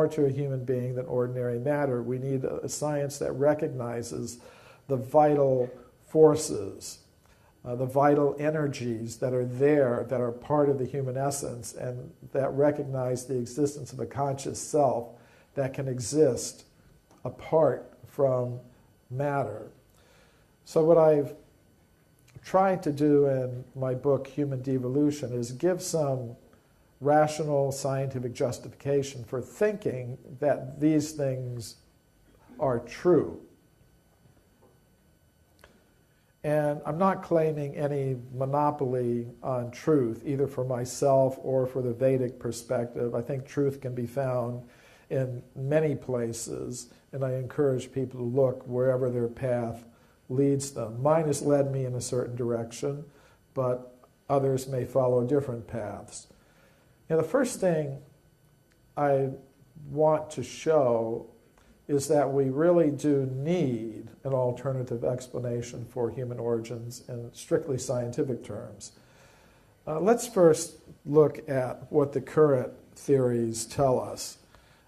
more to a human being than ordinary matter. We need a science that recognizes the vital forces, the vital energies that are there, that are part of the human essence, and that recognize the existence of a conscious self that can exist apart from matter. So what I've tried to do in my book, Human Devolution, is give some rational scientific justification for thinking that these things are true. And I'm not claiming any monopoly on truth, either for myself or for the Vedic perspective. I think truth can be found in many places, and I encourage people to look wherever their path leads them. Mine has led me in a certain direction, but others may follow different paths. And the first thing I want to show is that we really do need an alternative explanation for human origins in strictly scientific terms. Let's first look at what the current theories tell us.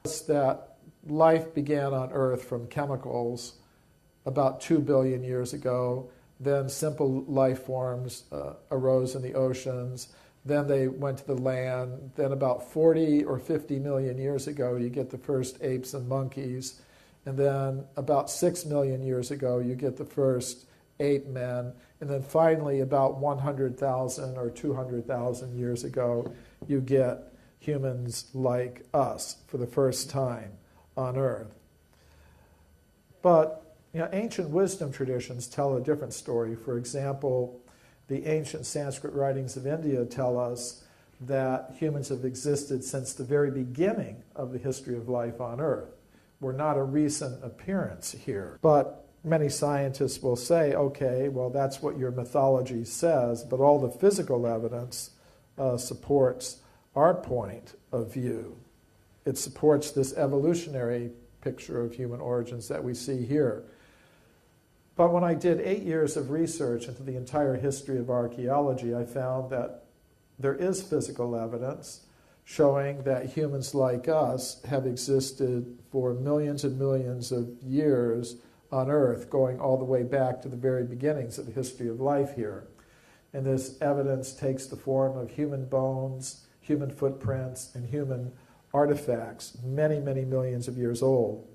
It's that life began on Earth from chemicals about 2 billion years ago. Then simple life forms arose in the oceans. Then they went to the land. Then about 40 or 50 million years ago, you get the first apes and monkeys. And then about 6 million years ago, you get the first ape men. And then finally, about 100,000 or 200,000 years ago, you get humans like us for the first time on Earth. But ancient wisdom traditions tell a different story. For example, the ancient Sanskrit writings of India tell us that humans have existed since the very beginning of the history of life on Earth. We're not a recent appearance here. But many scientists will say, okay, well, that's what your mythology says, but all the physical evidence supports our point of view. It supports this evolutionary picture of human origins that we see here. But when I did 8 years of research into the entire history of archaeology, I found that there is physical evidence showing that humans like us have existed for millions and millions of years on Earth, going all the way back to the very beginnings of the history of life here. And this evidence takes the form of human bones, human footprints, and human artifacts, many, many millions of years old.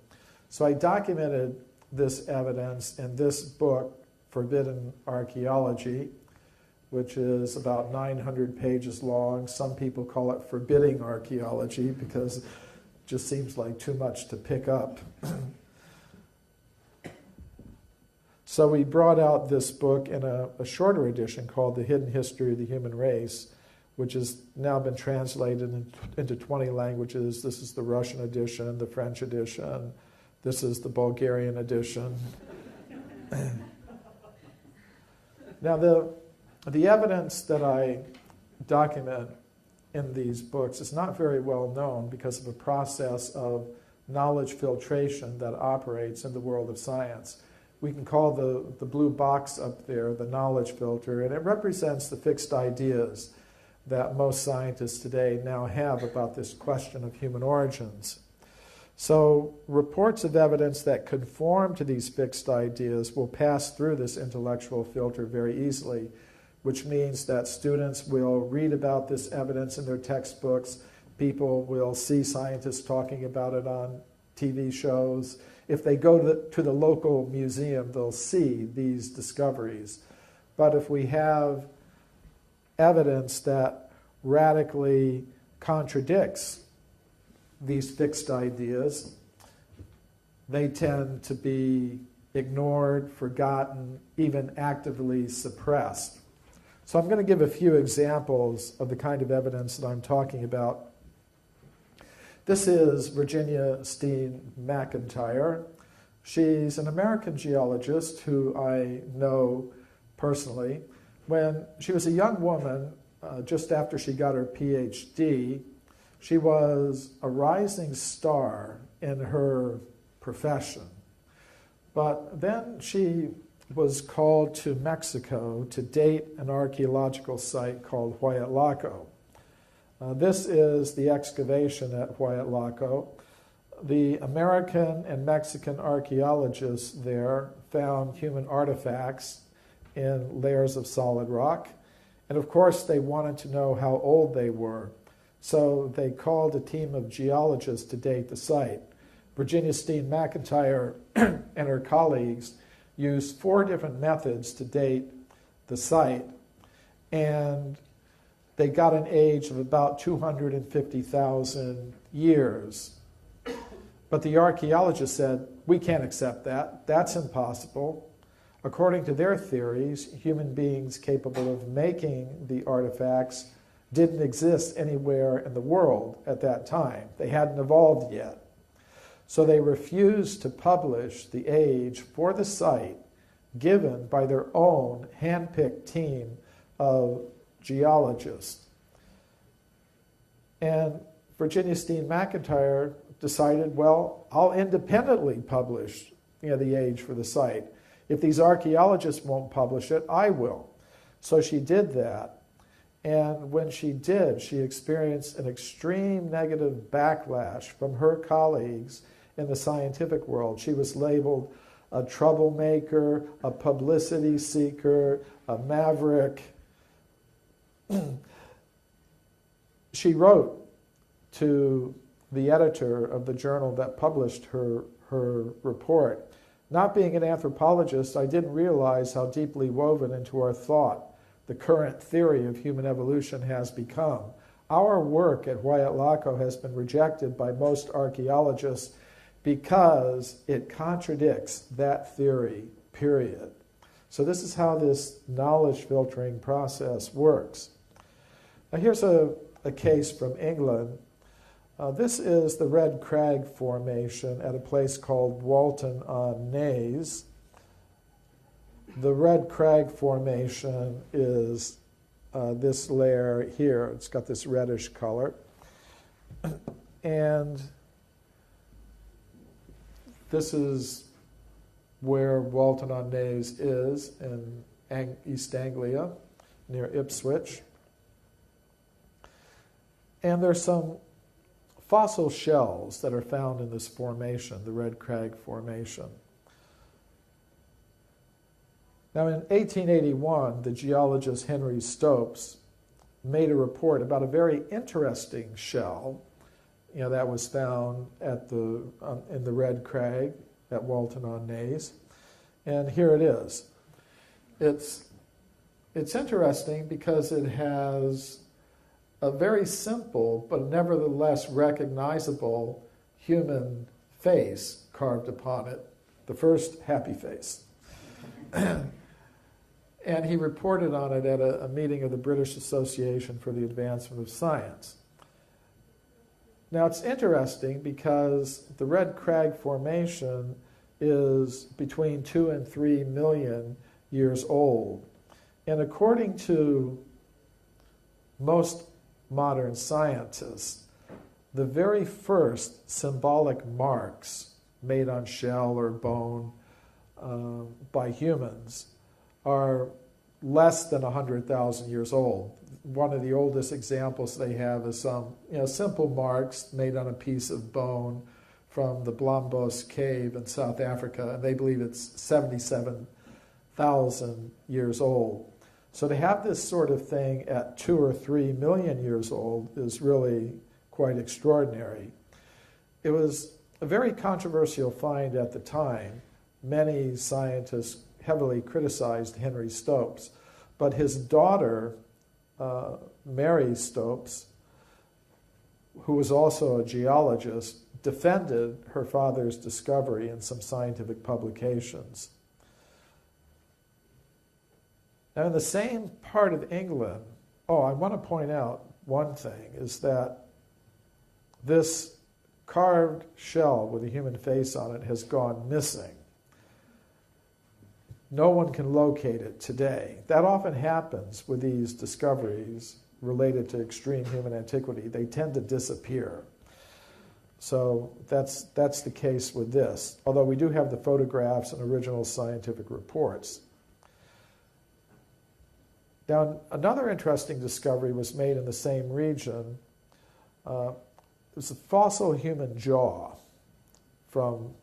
So I documented this evidence in this book, Forbidden Archaeology, which is about 900 pages long. Some people call it forbidding archaeology because it just seems like too much to pick up. So we brought out this book in a shorter edition called The Hidden History of the Human Race, which has now been translated into 20 languages. This is the Russian edition, the French edition. This is the Bulgarian edition. Now, the evidence that I document in these books is not very well known because of a process of knowledge filtration that operates in the world of science. We can call the blue box up there the knowledge filter, and it represents the fixed ideas that most scientists today now have about this question of human origins. So reports of evidence that conform to these fixed ideas will pass through this intellectual filter very easily, which means that students will read about this evidence in their textbooks. People will see scientists talking about it on TV shows. If they go to the local museum, they'll see these discoveries. But if we have evidence that radically contradicts these fixed ideas, they tend to be ignored, forgotten, even actively suppressed. So I'm going to give a few examples of the kind of evidence that I'm talking about. This is Virginia Steen McIntyre. She's an American geologist who I know personally. When she was a young woman, just after she got her PhD, she was a rising star in her profession. But then she was called to Mexico to date an archaeological site called Huayatlaco. This is the excavation at Huayatlaco. the American and Mexican archaeologists there found human artifacts in layers of solid rock. And of course, they wanted to know how old they were. So they called a team of geologists to date the site. Virginia Steen McIntyre and her colleagues used 4 different methods to date the site, and they got an age of about 250,000 years. But the archaeologists said, we can't accept that. That's impossible. According to their theories, human beings capable of making the artifacts didn't exist anywhere in the world at that time. They hadn't evolved yet. So they refused to publish the age for the site given by their own hand-picked team of geologists. And Virginia Steen McIntyre decided, well, I'll independently publish the age for the site. If these archaeologists won't publish it, I will. So she did that. And when she did, she experienced an extreme negative backlash from her colleagues in the scientific world. She was labeled a troublemaker, a publicity seeker, a maverick. She wrote to the editor of the journal that published her report, not being an anthropologist, I didn't realize how deeply woven into our thought the current theory of human evolution has become. Our work at Huayatlaco has been rejected by most archaeologists because it contradicts that theory, period. So this is how this knowledge filtering process works. Now here's a case from England. This is the Red Crag Formation at a place called Walton-on-Naze. The Red Crag Formation is this layer here. It's got this reddish color. And this is where Walton-on-Naze is in East Anglia, near Ipswich. And there's some fossil shells that are found in this formation, the Red Crag Formation. Now in 1881, the geologist Henry Stopes made a report about a very interesting shell that was found at in the Red Crag at Walton-on-Naze. And here it is. It's interesting because it has a very simple but nevertheless recognizable human face carved upon it, the first happy face. And he reported on it at a meeting of the British Association for the Advancement of Science. Now it's interesting because the Red Crag Formation is between 2 and 3 million years old. And according to most modern scientists, the very first symbolic marks made on shell or bone by humans are less than 100,000 years old. One of the oldest examples they have is some simple marks made on a piece of bone from the Blombos cave in South Africa, and they believe it's 77,000 years old. So to have this sort of thing at 2 or 3 million years old is really quite extraordinary. It was a very controversial find at the time. Many scientists heavily criticized Henry Stopes, but his daughter, Mary Stopes, who was also a geologist, defended her father's discovery in some scientific publications. Now, in the same part of England, I want to point out one thing, is that this carved shell with a human face on it has gone missing. No one can locate it today. That often happens with these discoveries related to extreme human antiquity. They tend to disappear. So that's the case with this, although we do have the photographs and original scientific reports. Now, another interesting discovery was made in the same region. It was a fossil human jaw. from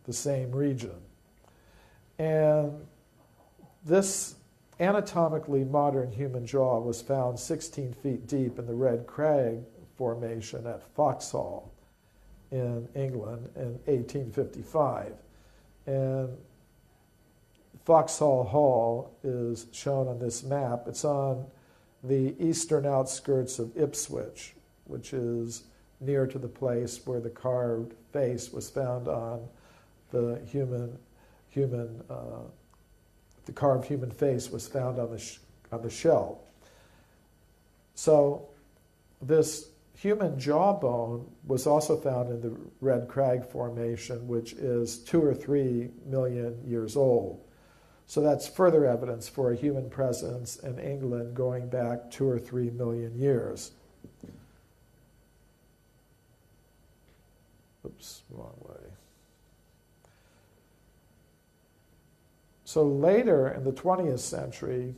the same region. And this anatomically modern human jaw was found 16 feet deep in the Red Crag Formation at Foxhall in England in 1855. And Foxhall Hall is shown on this map. It's on the eastern outskirts of Ipswich, which is near to the place where the carved face was found on the the carved human face was found on the shell. So this human jawbone was also found in the Red Crag Formation, which is 2 or 3 million years old. So that's further evidence for a human presence in England going back 2 or 3 million years. Oops, wrong way. So later in the 20th century,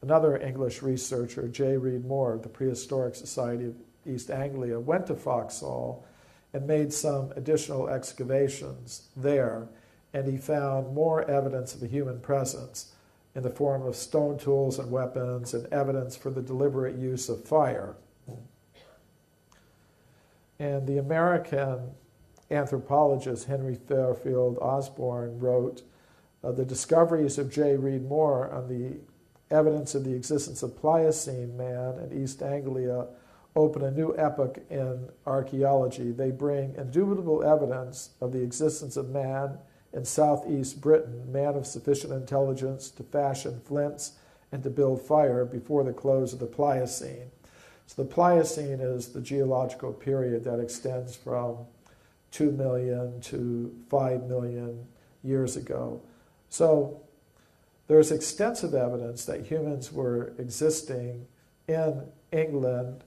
another English researcher, J. Reed Moore of the Prehistoric Society of East Anglia, went to Foxhall and made some additional excavations there, and he found more evidence of a human presence in the form of stone tools and weapons and evidence for the deliberate use of fire. And the American anthropologist Henry Fairfield Osborn wrote, the discoveries of J. Reed Moore on the evidence of the existence of Pliocene man in East Anglia open a new epoch in archaeology. They bring indubitable evidence of the existence of man in southeast Britain, man of sufficient intelligence to fashion flints and to build fire before the close of the Pliocene. So the Pliocene is the geological period that extends from 2 million to 5 million years ago. So there's extensive evidence that humans were existing in England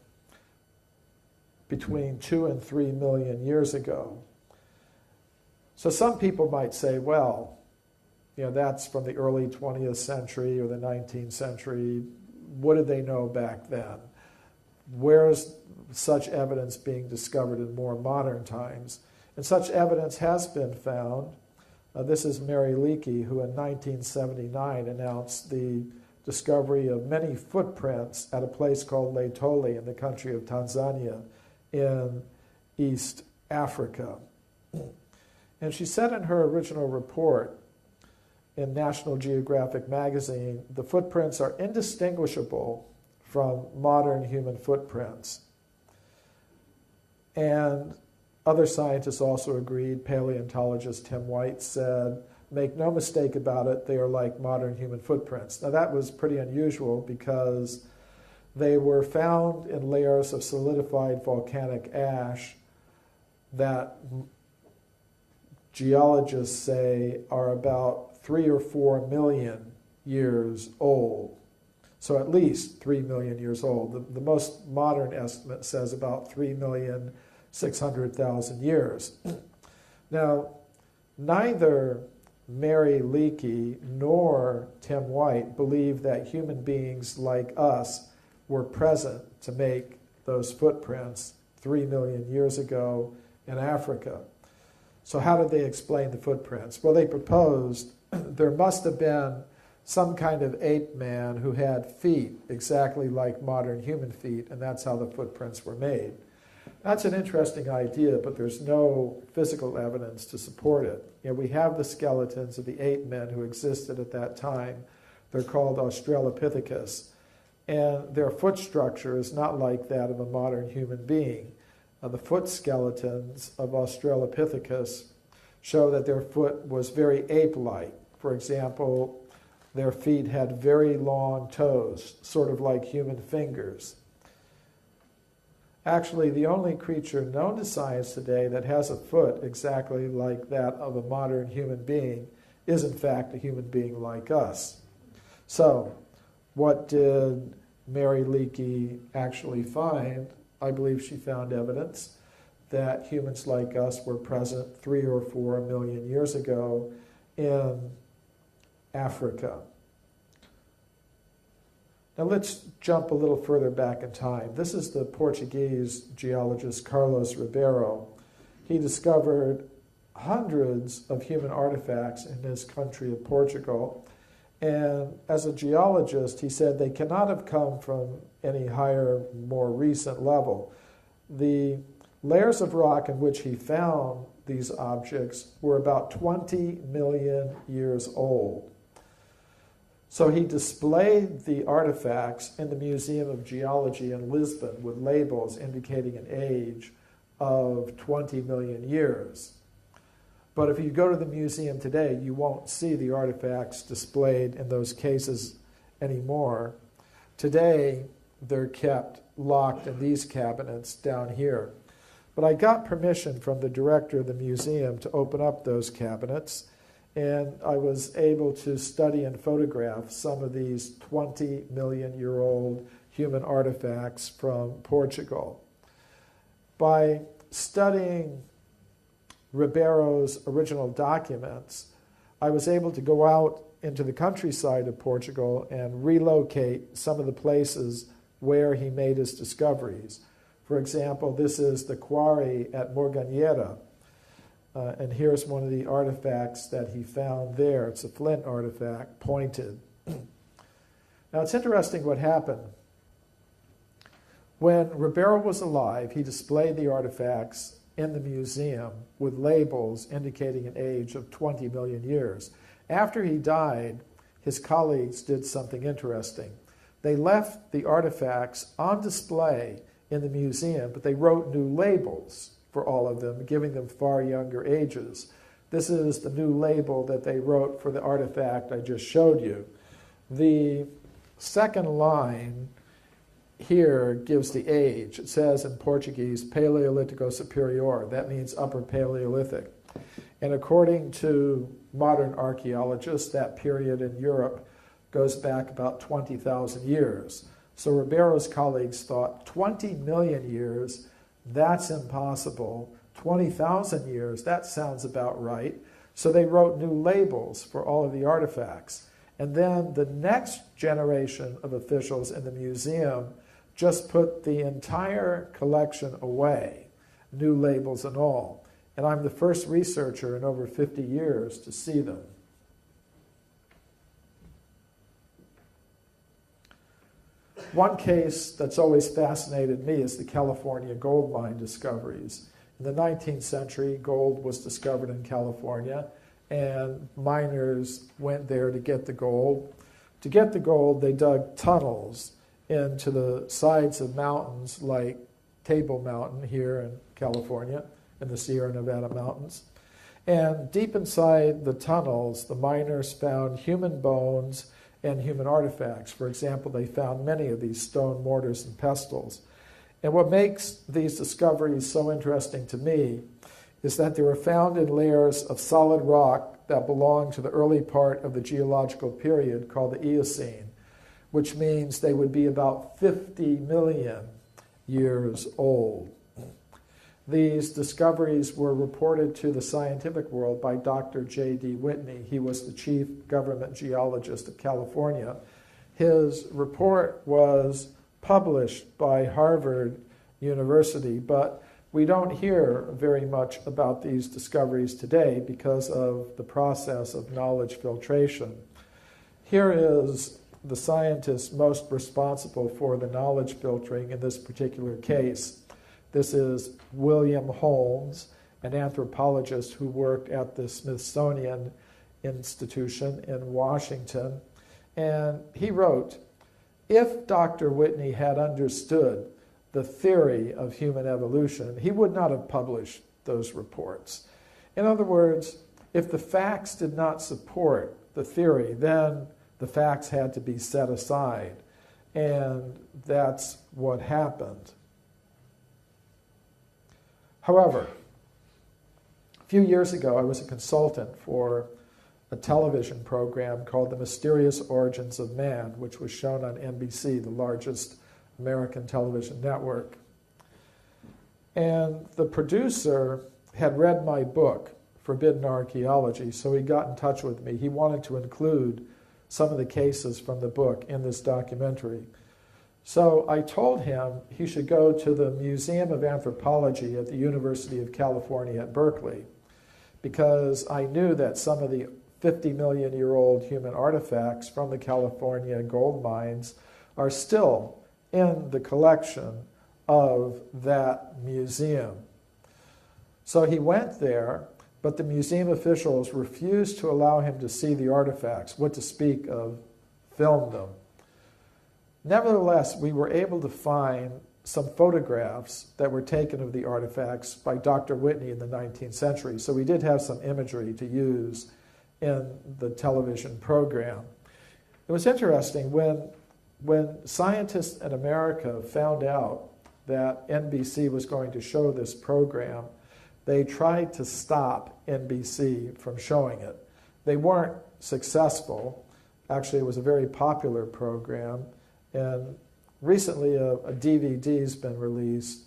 between 2 and 3 million years ago. So some people might say, well, that's from the early 20th century or the 19th century. What did they know back then? Where's such evidence being discovered in more modern times? And such evidence has been found. This is Mary Leakey, who in 1979 announced the discovery of many footprints at a place called Laetoli in the country of Tanzania in East Africa. And she said in her original report in National Geographic magazine, the footprints are indistinguishable from modern human footprints. And other scientists also agreed. Paleontologist Tim White said, make no mistake about it, they are like modern human footprints. Now that was pretty unusual because they were found in layers of solidified volcanic ash that geologists say are about 3 or 4 million years old. So at least 3 million years old. The most modern estimate says about 3,600,000 years. Now, neither Mary Leakey nor Tim White believe that human beings like us were present to make those footprints 3 million years ago in Africa. So how did they explain the footprints? Well, they proposed there must have been some kind of ape man who had feet exactly like modern human feet, and that's how the footprints were made. That's an interesting idea, but there's no physical evidence to support it. We have the skeletons of the ape men who existed at that time. They're called Australopithecus, and their foot structure is not like that of a modern human being. The foot skeletons of Australopithecus show that their foot was very ape-like. For example, their feet had very long toes, sort of like human fingers. Actually, the only creature known to science today that has a foot exactly like that of a modern human being is, in fact, a human being like us. So, what did Mary Leakey actually find? I believe she found evidence that humans like us were present 3 or 4 million years ago in Africa. Now let's jump a little further back in time. This is the Portuguese geologist Carlos Ribeiro. he discovered hundreds of human artifacts in his country of Portugal. And as a geologist, he said they cannot have come from any higher, more recent level. The layers of rock in which he found these objects were about 20 million years old. So he displayed the artifacts in the Museum of Geology in Lisbon with labels indicating an age of 20 million years. But if you go to the museum today, you won't see the artifacts displayed in those cases anymore. Today, they're kept locked in these cabinets down here. But I got permission from the director of the museum to open up those cabinets, and I was able to study and photograph some of these 20-million-year-old human artifacts from Portugal. By studying Ribeiro's original documents, I was able to go out into the countryside of Portugal and relocate some of the places where he made his discoveries. For example, this is the quarry at Morganheira, and here's one of the artifacts that he found there. It's a flint artifact, pointed. Now, it's interesting what happened. When Ribeiro was alive, he displayed the artifacts in the museum with labels indicating an age of 20 million years. After he died, his colleagues did something interesting. They left the artifacts on display in the museum, but they wrote new labels for all of them, giving them far younger ages. This is the new label that they wrote for the artifact I just showed you. The second line here gives the age. It says in Portuguese, Paleolítico Superior. That means Upper Paleolithic. And according to modern archaeologists, that period in Europe goes back about 20,000 years. So Ribeiro's colleagues thought 20 million years, that's impossible. 20,000 years, that sounds about right. So they wrote new labels for all of the artifacts. And then the next generation of officials in the museum just put the entire collection away, new labels and all. And I'm the first researcher in over 50 years to see them. One case that's always fascinated me is the California gold mine discoveries. In the 19th century, gold was discovered in California, and miners went there to get the gold. To get the gold, they dug tunnels into the sides of mountains like Table Mountain here in California, in the Sierra Nevada mountains. And deep inside the tunnels, the miners found human bones and human artifacts. For example, they found many of these stone mortars and pestles. And what makes these discoveries so interesting to me is that they were found in layers of solid rock that belong to the early part of the geological period called the Eocene, which means they would be about 50 million years old. These discoveries were reported to the scientific world by Dr. J.D. Whitney. He was the chief government geologist of California. His report was published by Harvard University, but we don't hear very much about these discoveries today because of the process of knowledge filtration. Here is the scientist most responsible for the knowledge filtering in this particular case. This is William Holmes, an anthropologist who worked at the Smithsonian Institution in Washington. And he wrote, if Dr. Whitney had understood the theory of human evolution, he would not have published those reports. In other words, if the facts did not support the theory, then the facts had to be set aside. And that's what happened. However, a few years ago, I was a consultant for a television program called The Mysterious Origins of Man, which was shown on NBC, the largest American television network. And the producer had read my book, Forbidden Archaeology, so he got in touch with me. He wanted to include some of the cases from the book in this documentary. So I told him he should go to the Museum of Anthropology at the University of California at Berkeley, because I knew that some of the 50-million-year-old human artifacts from the California gold mines are still in the collection of that museum. So he went there, but the museum officials refused to allow him to see the artifacts, what to speak of film them. Nevertheless, we were able to find some photographs that were taken of the artifacts by Dr. Whitney in the 19th century. So we did have some imagery to use in the television program. It was interesting when scientists in America found out that NBC was going to show this program, they tried to stop NBC from showing it. They weren't successful. Actually, it was a very popular program. And recently a DVD's been released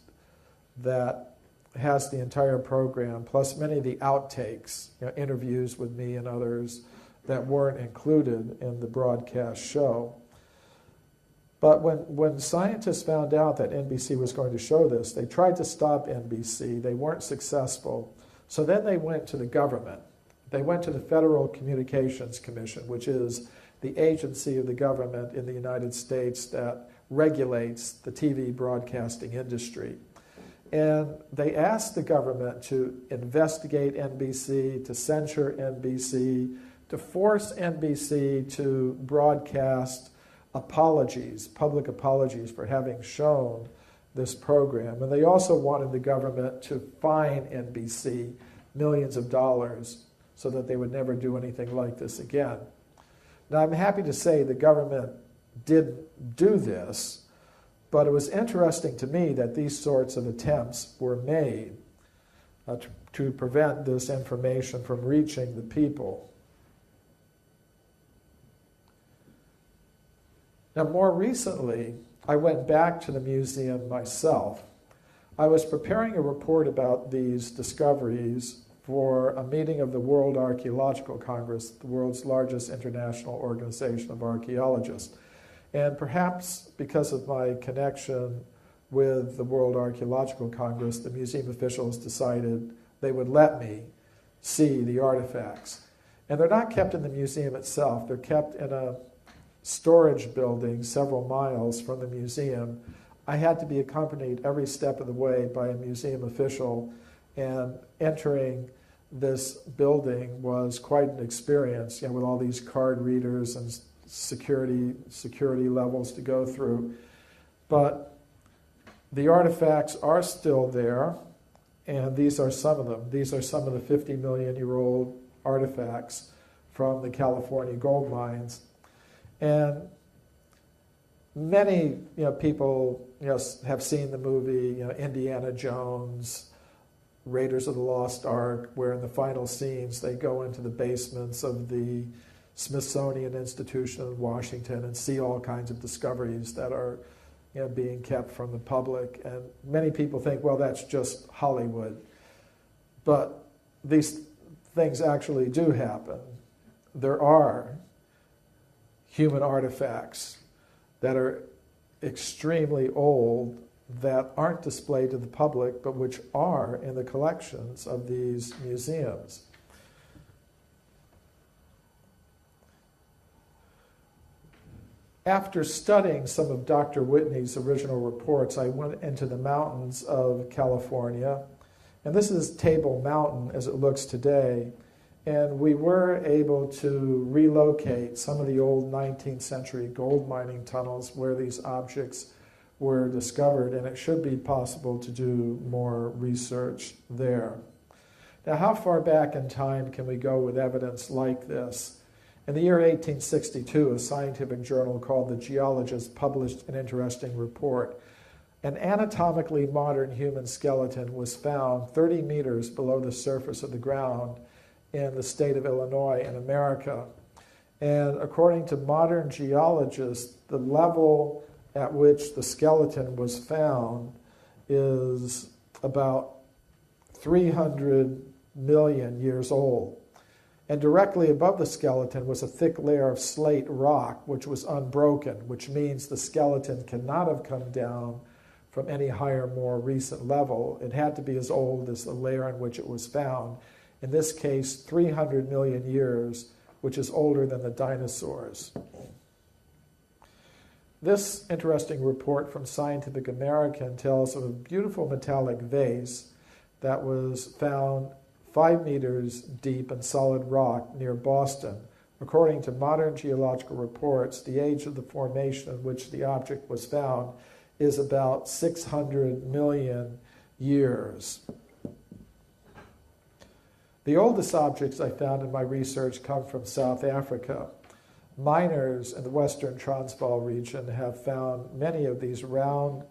that has the entire program, plus many of the outtakes, interviews with me and others that weren't included in the broadcast show. But when scientists found out that NBC was going to show this, they tried to stop NBC. They weren't successful. So then they went to the government. They went to the Federal Communications Commission, which is the agency of the government in the United States that regulates the TV broadcasting industry. And they asked the government to investigate NBC, to censure NBC, to force NBC to broadcast apologies, public apologies for having shown this program. And they also wanted the government to fine NBC millions of dollars so that they would never do anything like this again. Now, I'm happy to say the government did do this, but it was interesting to me that these sorts of attempts were made to prevent this information from reaching the people. Now, more recently, I went back to the museum myself. I was preparing a report about these discoveries for a meeting of the World Archaeological Congress, the world's largest international organization of archaeologists. And perhaps because of my connection with the World Archaeological Congress, the museum officials decided they would let me see the artifacts. And they're not kept in the museum itself. They're kept in a storage building several miles from the museum. I had to be accompanied every step of the way by a museum official, and entering this building was quite an experience, with all these card readers and security levels to go through. But the artifacts are still there, and these are some of them. These are some of the 50-million-year-old artifacts from the California gold mines. And many people have seen the movie Indiana Jones, Raiders of the Lost Ark, where in the final scenes they go into the basements of the Smithsonian Institution in Washington and see all kinds of discoveries that are being kept from the public. And many people think, well, that's just Hollywood. But these things actually do happen. There are human artifacts that are extremely old that aren't displayed to the public, but which are in the collections of these museums. After studying some of Dr. Whitney's original reports, I went into the mountains of California, and this is Table Mountain as it looks today, and we were able to relocate some of the old 19th century gold mining tunnels where these objects were discovered, and it should be possible to do more research there. Now, how far back in time can we go with evidence like this? In the year 1862, a scientific journal called The Geologist published an interesting report. An anatomically modern human skeleton was found 30 meters below the surface of the ground in the state of Illinois in America. And according to modern geologists, the level at which the skeleton was found is about 300 million years old. And directly above the skeleton was a thick layer of slate rock, which was unbroken, which means the skeleton cannot have come down from any higher, more recent level. It had to be as old as the layer in which it was found. In this case, 300 million years, which is older than the dinosaurs. This interesting report from Scientific American tells of a beautiful metallic vase that was found 5 meters deep in solid rock near Boston. According to modern geological reports, the age of the formation in which the object was found is about 600 million years. The oldest objects I found in my research come from South Africa. Miners in the western Transvaal region have found many of these round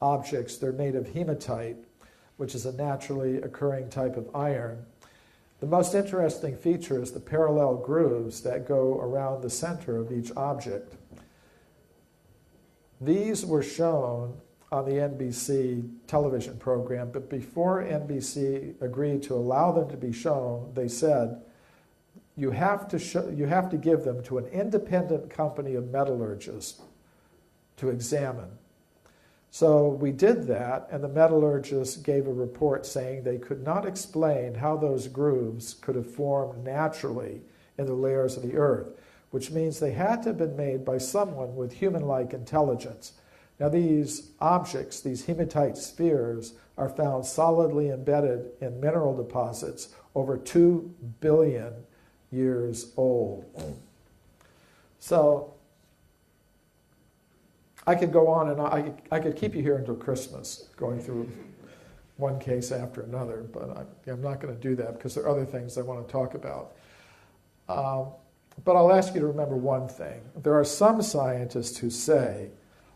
objects. They're made of hematite, which is a naturally occurring type of iron. The most interesting feature is the parallel grooves that go around the center of each object. These were shown on the NBC television program, but before NBC agreed to allow them to be shown, they said, you have to give them to an independent company of metallurgists to examine. So we did that, and the metallurgists gave a report saying they could not explain how those grooves could have formed naturally in the layers of the earth, which means they had to have been made by someone with human-like intelligence. Now these objects, these hematite spheres, are found solidly embedded in mineral deposits over 2 billion years old. So I could go on and I could keep you here until Christmas, going through one case after another, but I'm not going to do that because there are other things I want to talk about. But I'll ask you to remember one thing. There are some scientists who say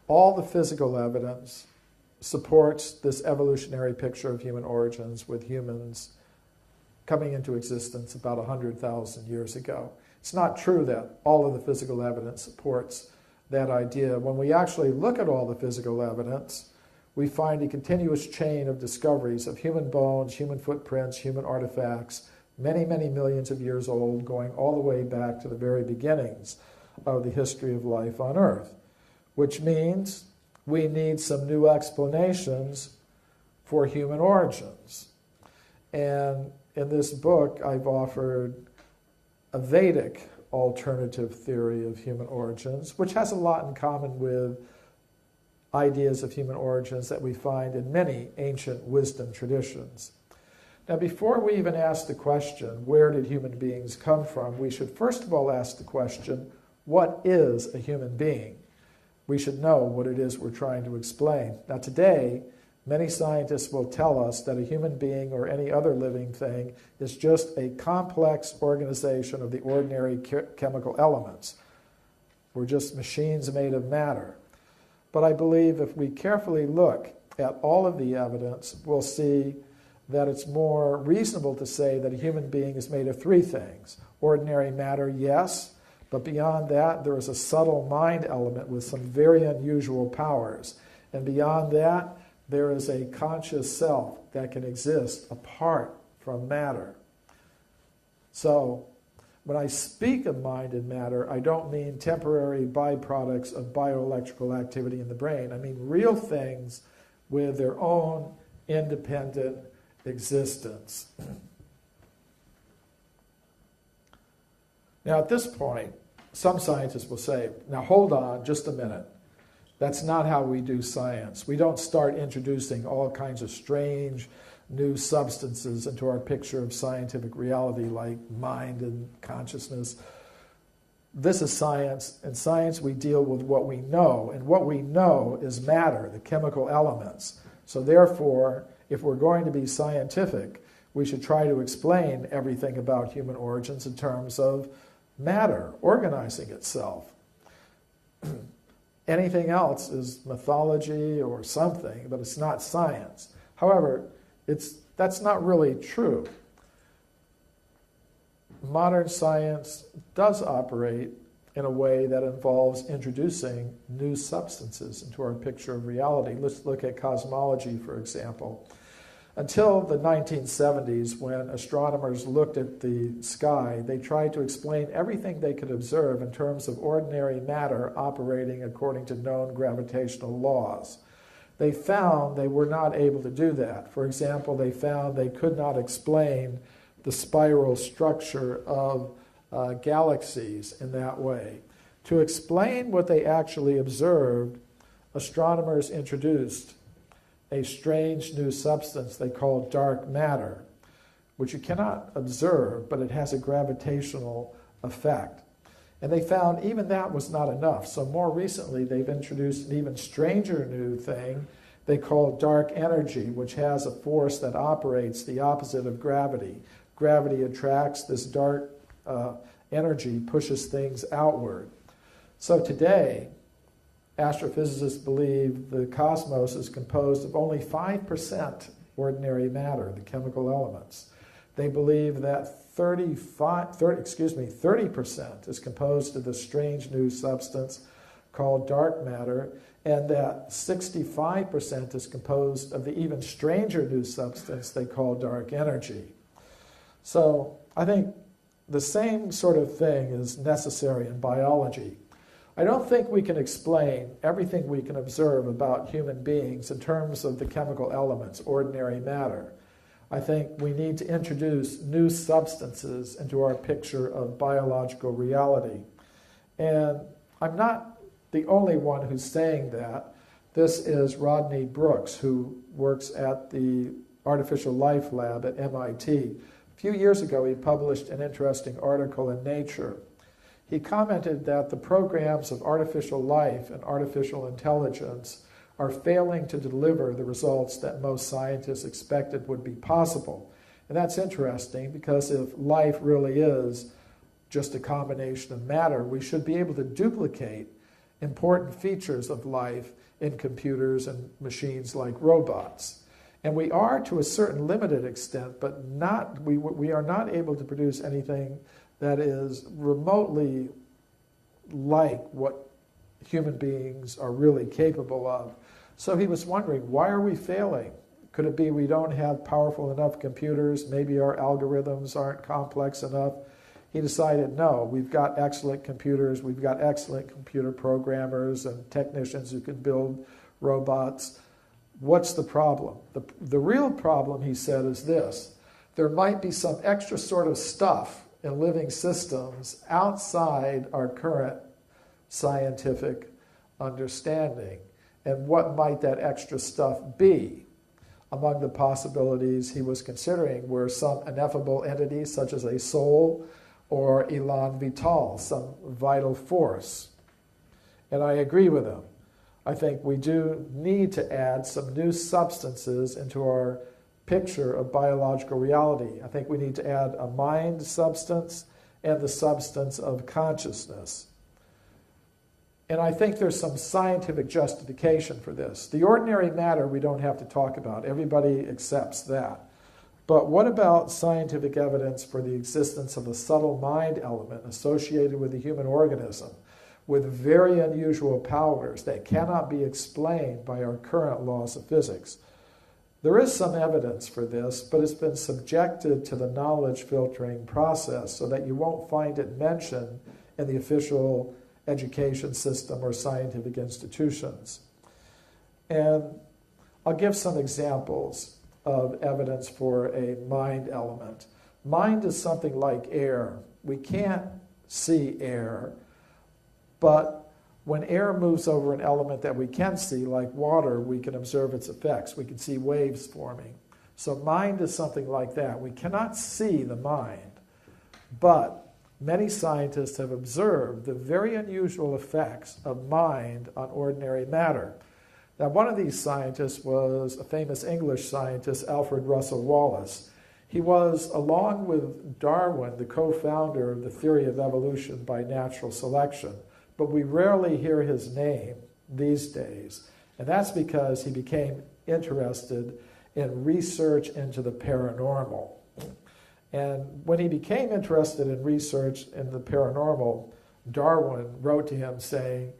all the physical evidence supports this evolutionary picture of human origins with humans coming into existence about 100,000 years ago. It's not true that all of the physical evidence supports that idea. When we actually look at all the physical evidence, we find a continuous chain of discoveries of human bones, human footprints, human artifacts, many, many millions of years old, going all the way back to the very beginnings of the history of life on Earth, which means we need some new explanations for human origins. And in this book, I've offered a Vedic alternative theory of human origins, which has a lot in common with ideas of human origins that we find in many ancient wisdom traditions. Now, before we even ask the question, where did human beings come from, we should first of all ask the question, what is a human being? We should know what it is we're trying to explain. Now, today, many scientists will tell us that a human being or any other living thing is just a complex organization of the ordinary chemical elements. We're just machines made of matter. But I believe if we carefully look at all of the evidence, we'll see that it's more reasonable to say that a human being is made of three things. Ordinary matter, yes, but beyond that, there is a subtle mind element with some very unusual powers. And beyond that, there is a conscious self that can exist apart from matter. So, when I speak of mind and matter, I don't mean temporary byproducts of bioelectrical activity in the brain. I mean real things with their own independent existence. Now, at this point, some scientists will say, now hold on just a minute. That's not how we do science. We don't start introducing all kinds of strange new substances into our picture of scientific reality like mind and consciousness. This is science. In science, we deal with what we know, and what we know is matter, the chemical elements. So therefore, if we're going to be scientific, we should try to explain everything about human origins in terms of matter organizing itself. Anything else is mythology or something, but it's not science. However, that's not really true. Modern science does operate in a way that involves introducing new substances into our picture of reality. Let's look at cosmology, for example. Until the 1970s, when astronomers looked at the sky, they tried to explain everything they could observe in terms of ordinary matter operating according to known gravitational laws. They found they were not able to do that. For example, they found they could not explain the spiral structure of galaxies in that way. To explain what they actually observed, astronomers introduced a strange new substance they call dark matter, which you cannot observe, but it has a gravitational effect. And they found even that was not enough. So more recently, they've introduced an even stranger new thing they call dark energy, which has a force that operates the opposite of gravity. Gravity attracts, this dark energy pushes things outward. So today, astrophysicists believe the cosmos is composed of only 5% ordinary matter, the chemical elements. They believe that 30% is composed of this strange new substance called dark matter, and that 65% is composed of the even stranger new substance they call dark energy. So I think the same sort of thing is necessary in biology. I don't think we can explain everything we can observe about human beings in terms of the chemical elements, ordinary matter. I think we need to introduce new substances into our picture of biological reality. And I'm not the only one who's saying that. This is Rodney Brooks, who works at the Artificial Life Lab at MIT. A few years ago, he published an interesting article in Nature. He commented that the programs of artificial life and artificial intelligence are failing to deliver the results that most scientists expected would be possible. And that's interesting because if life really is just a combination of matter, we should be able to duplicate important features of life in computers and machines like robots. And we are to a certain limited extent, but we are not able to produce anything that is remotely like what human beings are really capable of. So he was wondering, why are we failing? Could it be we don't have powerful enough computers? Maybe our algorithms aren't complex enough? He decided, no, we've got excellent computers, we've got excellent computer programmers and technicians who can build robots. What's the problem? The real problem, he said, is this. There might be some extra sort of stuff in living systems outside our current scientific understanding. And what might that extra stuff be? Among the possibilities he was considering were some ineffable entity such as a soul or elan vital, some vital force. And I agree with him. I think we do need to add some new substances into our picture of biological reality. I think we need to add a mind substance and the substance of consciousness. And I think there's some scientific justification for this. The ordinary matter we don't have to talk about. Everybody accepts that. But what about scientific evidence for the existence of a subtle mind element associated with the human organism with very unusual powers that cannot be explained by our current laws of physics? There is some evidence for this, but it's been subjected to the knowledge filtering process so that you won't find it mentioned in the official education system or scientific institutions. And I'll give some examples of evidence for a mind element. Mind is something like air. We can't see air, but when air moves over an element that we can see, like water, we can observe its effects. We can see waves forming. So mind is something like that. We cannot see the mind, but many scientists have observed the very unusual effects of mind on ordinary matter. Now, one of these scientists was a famous English scientist, Alfred Russel Wallace. He was, along with Darwin, the co-founder of the theory of evolution by natural selection. But we rarely hear his name these days. And that's because he became interested in research into the paranormal. And when he became interested in research in the paranormal, Darwin wrote to him saying,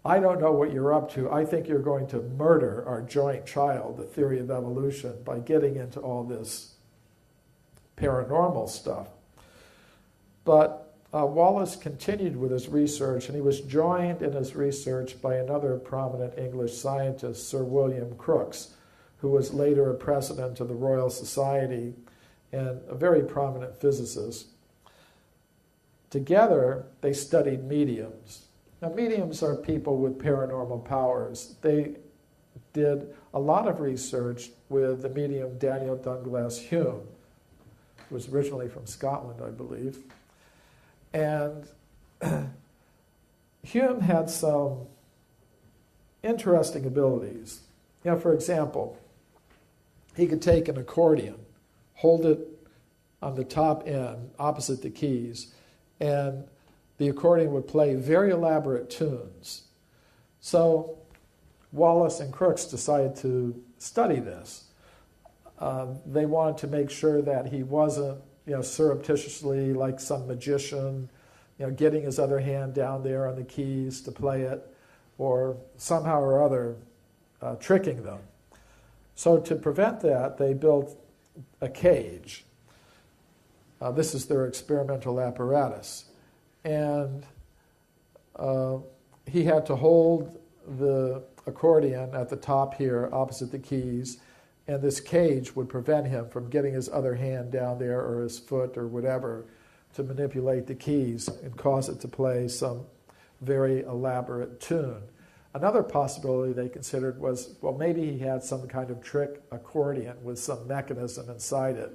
I don't know what you're up to. I think you're going to murder our joint child, the theory of evolution, by getting into all this paranormal stuff. But Wallace continued with his research, and he was joined in his research by another prominent English scientist, Sir William Crookes, who was later a president of the Royal Society and a very prominent physicist. Together, they studied mediums. Now, mediums are people with paranormal powers. They did a lot of research with the medium Daniel Dunglas Hume, who was originally from Scotland, I believe. And Hume had some interesting abilities. You know, for example, he could take an accordion, hold it on the top end opposite the keys, and the accordion would play very elaborate tunes. So Wallace and Crookes decided to study this. They wanted to make sure that he wasn't, surreptitiously, like some magician, getting his other hand down there on the keys to play it, or somehow or other tricking them. So to prevent that, they built a cage. This is their experimental apparatus. And he had to hold the accordion at the top here, opposite the keys, and this cage would prevent him from getting his other hand down there or his foot or whatever to manipulate the keys and cause it to play some very elaborate tune. Another possibility they considered was, well, maybe he had some kind of trick accordion with some mechanism inside it.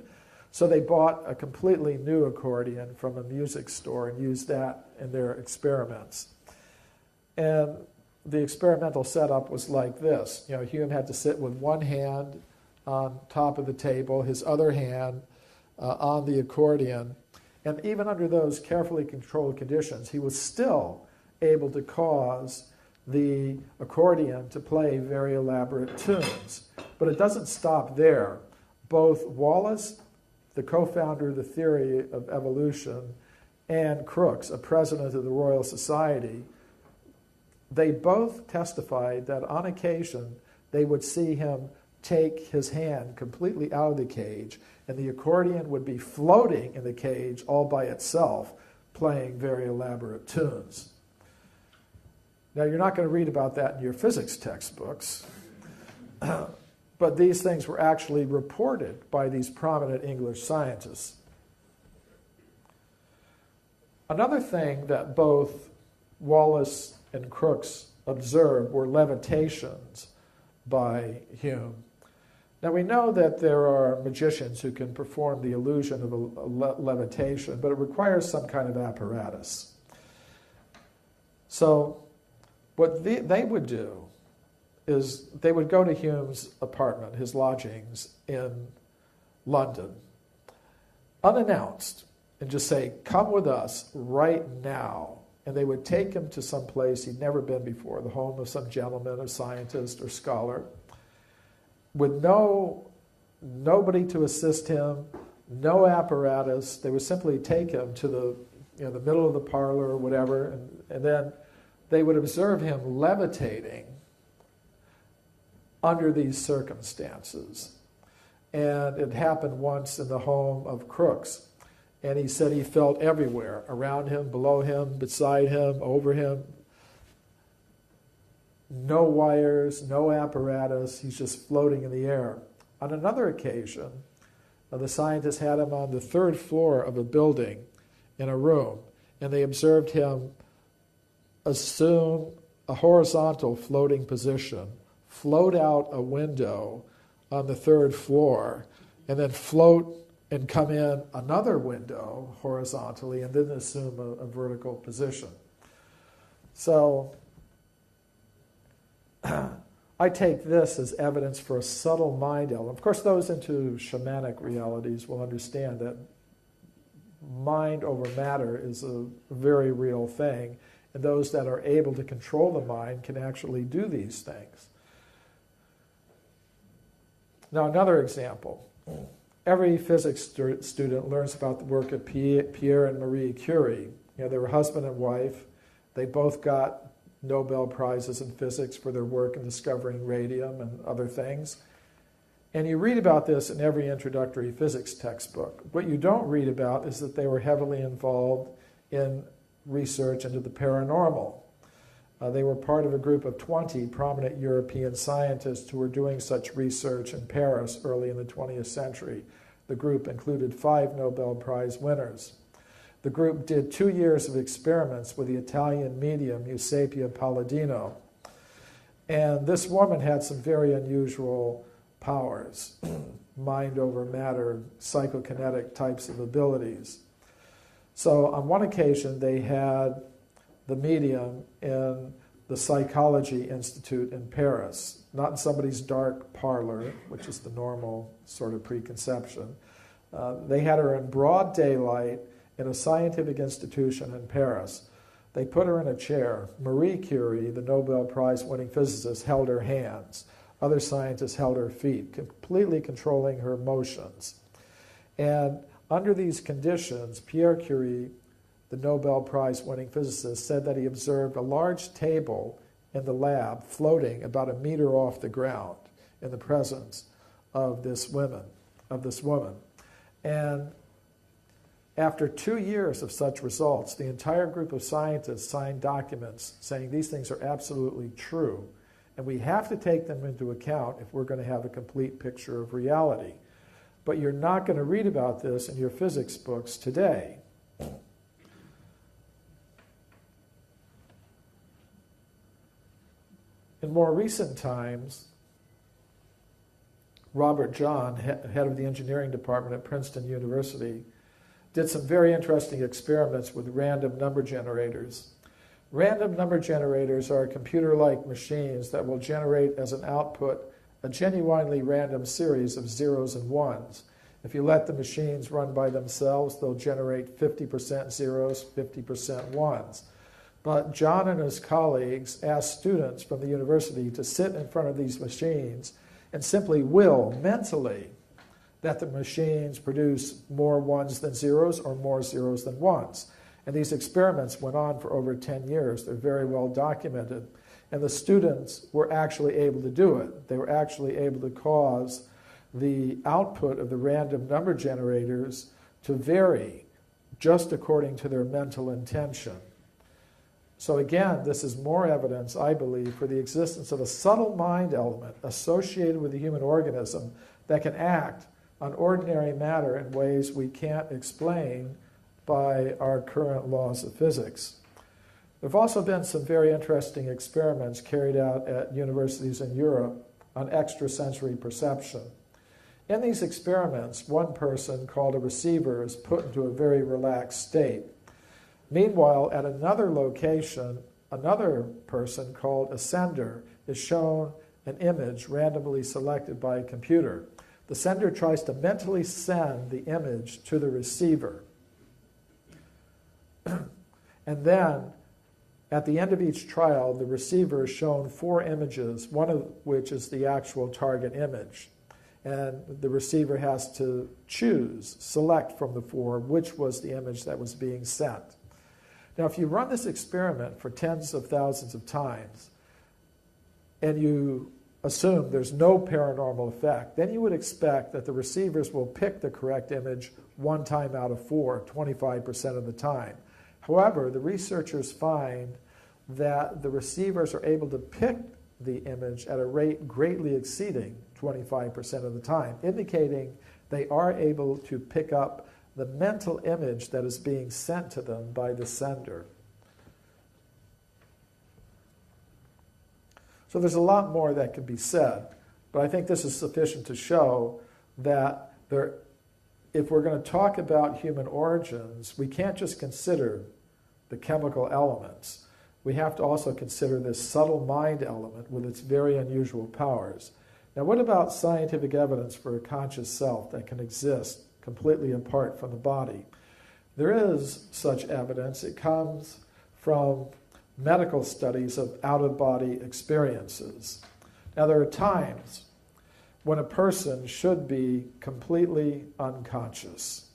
So they bought a completely new accordion from a music store and used that in their experiments. And the experimental setup was like this. Hume had to sit with one hand on top of the table, his other hand on the accordion. And even under those carefully controlled conditions, he was still able to cause the accordion to play very elaborate tunes. But it doesn't stop there. Both Wallace, the co-founder of the theory of evolution, and Crookes, a president of the Royal Society, they both testified that on occasion they would see him take his hand completely out of the cage, and the accordion would be floating in the cage all by itself, playing very elaborate tunes. Now, you're not going to read about that in your physics textbooks, but these things were actually reported by these prominent English scientists. Another thing that both Wallace and Crookes observed were levitations by Hume. Now, we know that there are magicians who can perform the illusion of a levitation, but it requires some kind of apparatus. So what they would do is they would go to Hume's apartment, his lodgings in London, unannounced, and just say, "Come with us right now." And they would take him to some place he'd never been before, the home of some gentleman or scientist or scholar, with nobody to assist him, no apparatus. They would simply take him to the middle of the parlor or whatever, and then they would observe him levitating under these circumstances. And it happened once in the home of Crookes. And he said he felt everywhere, around him, below him, beside him, over him. No wires, no apparatus. He's just floating in the air. On another occasion, the scientists had him on the third floor of a building in a room, and they observed him assume a horizontal floating position, float out a window on the third floor, and then float and come in another window horizontally, and then assume a vertical position. So I take this as evidence for a subtle mind element. Of course, those into shamanic realities will understand that mind over matter is a very real thing, and those that are able to control the mind can actually do these things. Now, another example. Every physics student learns about the work of Pierre and Marie Curie. They were husband and wife. They both got Nobel Prizes in physics for their work in discovering radium and other things. And you read about this in every introductory physics textbook. What you don't read about is that they were heavily involved in research into the paranormal. They were part of a group of 20 prominent European scientists who were doing such research in Paris early in the 20th century. The group included 5 Nobel Prize winners. The group did 2 years of experiments with the Italian medium Eusapia Palladino. And this woman had some very unusual powers, mind over matter, psychokinetic types of abilities. So on one occasion, they had the medium in the Psychology Institute in Paris, not in somebody's dark parlor, which is the normal sort of preconception. They had her in broad daylight in a scientific institution in Paris. They put her in a chair. Marie Curie, the Nobel Prize-winning physicist, held her hands. Other scientists held her feet, completely controlling her motions. And under these conditions, Pierre Curie, the Nobel Prize-winning physicist, said that he observed a large table in the lab floating about a meter off the ground in the presence of this woman. And after 2 years of such results, the entire group of scientists signed documents saying these things are absolutely true, and we have to take them into account if we're going to have a complete picture of reality. But you're not going to read about this in your physics books today. In more recent times, Robert John, head of the engineering department at Princeton University, did some very interesting experiments with random number generators. Random number generators are computer-like machines that will generate as an output a genuinely random series of zeros and ones. If you let the machines run by themselves, they'll generate 50% zeros, 50% ones. But John and his colleagues asked students from the university to sit in front of these machines and simply will mentally that the machines produce more ones than zeros or more zeros than ones. And these experiments went on for over 10 years. They're very well documented. And the students were actually able to do it. They were actually able to cause the output of the random number generators to vary just according to their mental intention. So again, this is more evidence, I believe, for the existence of a subtle mind element associated with the human organism that can act on ordinary matter in ways we can't explain by our current laws of physics. There have also been some very interesting experiments carried out at universities in Europe on extrasensory perception. In these experiments, one person called a receiver is put into a very relaxed state. Meanwhile, at another location, another person called a sender is shown an image randomly selected by a computer. The sender tries to mentally send the image to the receiver. And then, at the end of each trial, the receiver is shown 4 images, one of which is the actual target image. And the receiver has to select from the 4, which was the image that was being sent. Now, if you run this experiment for tens of thousands of times, and you assume there's no paranormal effect, then you would expect that the receivers will pick the correct image 1 time out of 4, 25% of the time. However, the researchers find that the receivers are able to pick the image at a rate greatly exceeding 25% of the time, indicating they are able to pick up the mental image that is being sent to them by the sender. So there's a lot more that could be said, but I think this is sufficient to show that if we're going to talk about human origins, we can't just consider the chemical elements. We have to also consider this subtle mind element with its very unusual powers. Now, what about scientific evidence for a conscious self that can exist completely apart from the body? There is such evidence. It comes from medical studies of out-of-body experiences. Now, there are times when a person should be completely unconscious,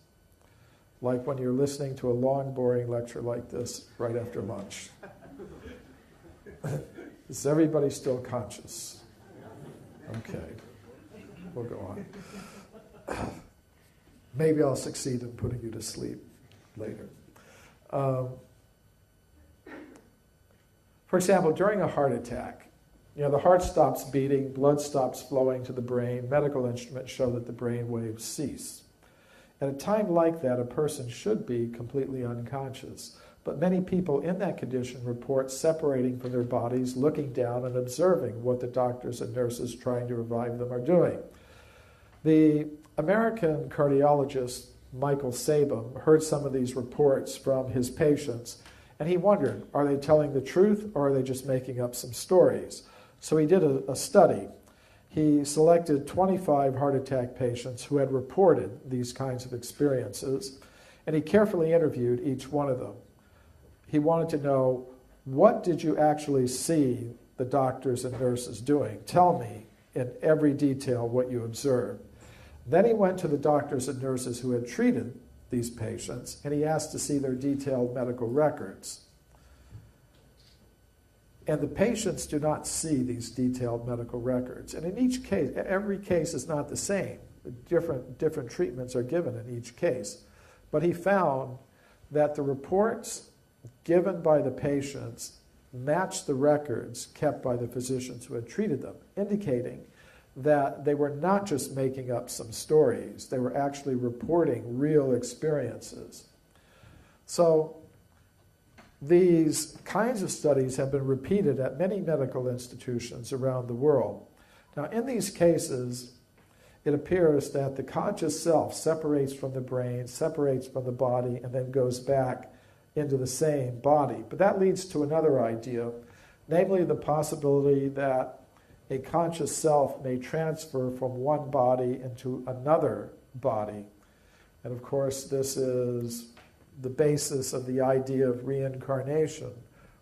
like when you're listening to a long, boring lecture like this right after lunch. Is everybody still conscious? Okay, we'll go on. Maybe I'll succeed in putting you to sleep later. For example, during a heart attack, the heart stops beating, blood stops flowing to the brain, medical instruments show that the brain waves cease. At a time like that, a person should be completely unconscious. But many people in that condition report separating from their bodies, looking down and observing what the doctors and nurses trying to revive them are doing. The American cardiologist Michael Sabin heard some of these reports from his patients, and he wondered, are they telling the truth or are they just making up some stories? So he did a study. He selected 25 heart attack patients who had reported these kinds of experiences, and he carefully interviewed each one of them. He wanted to know, what did you actually see the doctors and nurses doing? Tell me in every detail what you observed. Then he went to the doctors and nurses who had treated these patients, and he asked to see their detailed medical records. And the patients do not see these detailed medical records. And in each case, every case is not the same. Different treatments are given in each case. But he found that the reports given by the patients matched the records kept by the physicians who had treated them, indicating that they were not just making up some stories. They were actually reporting real experiences. So these kinds of studies have been repeated at many medical institutions around the world. Now, in these cases, it appears that the conscious self separates from the brain, separates from the body, and then goes back into the same body. But that leads to another idea, namely the possibility that a conscious self may transfer from one body into another body. And of course, this is the basis of the idea of reincarnation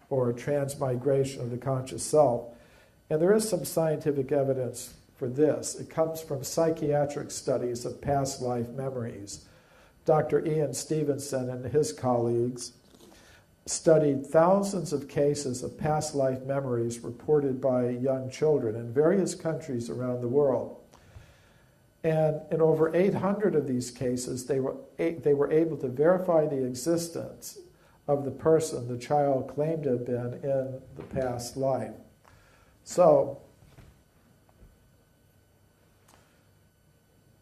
or transmigration of the conscious self. And there is some scientific evidence for this. It comes from psychiatric studies of past life memories. Dr. Ian Stevenson and his colleagues studied thousands of cases of past life memories reported by young children in various countries around the world. And in over 800 of these cases, they were able to verify the existence of the person the child claimed to have been in the past life. So,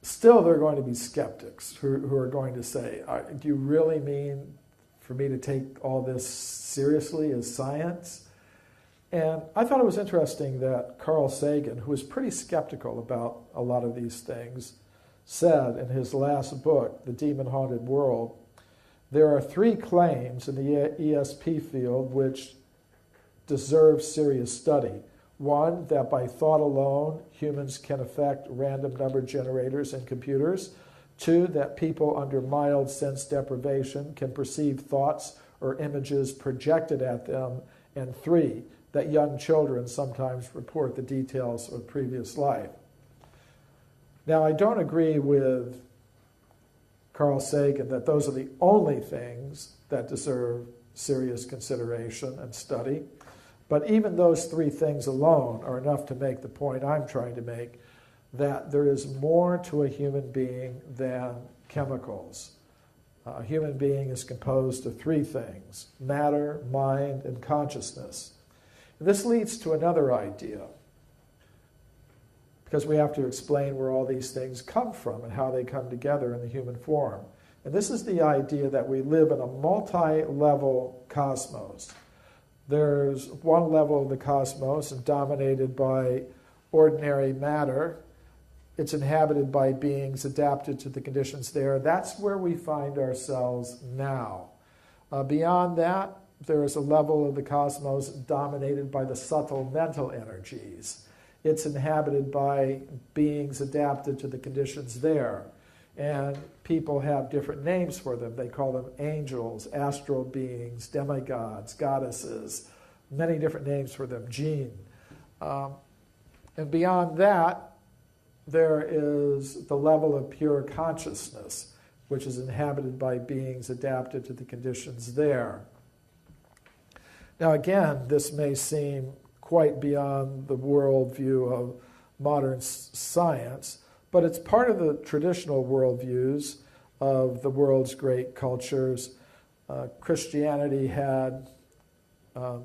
still there are going to be skeptics who are going to say, do you really mean for me to take all this seriously as science? And I thought it was interesting that Carl Sagan, who was pretty skeptical about a lot of these things, said in his last book, The Demon-Haunted World, there are 3 claims in the ESP field which deserve serious study. 1, that by thought alone, humans can affect random number generators in computers. 2, that people under mild sense deprivation can perceive thoughts or images projected at them. And 3, that young children sometimes report the details of previous life. Now, I don't agree with Carl Sagan that those are the only things that deserve serious consideration and study, but even those 3 things alone are enough to make the point I'm trying to make, that there is more to a human being than chemicals. A human being is composed of 3 things: matter, mind, and consciousness. This leads to another idea, because we have to explain where all these things come from and how they come together in the human form. And this is the idea that we live in a multi-level cosmos. There's one level of the cosmos dominated by ordinary matter. It's inhabited by beings adapted to the conditions there. That's where we find ourselves now. Beyond that, there is a level of the cosmos dominated by the subtle mental energies. It's inhabited by beings adapted to the conditions there. And people have different names for them. They call them angels, astral beings, demigods, goddesses, many different names for them, jinn. And beyond that, there is the level of pure consciousness, which is inhabited by beings adapted to the conditions there. Now again, this may seem quite beyond the worldview of modern science, but it's part of the traditional worldviews of the world's great cultures. Christianity had a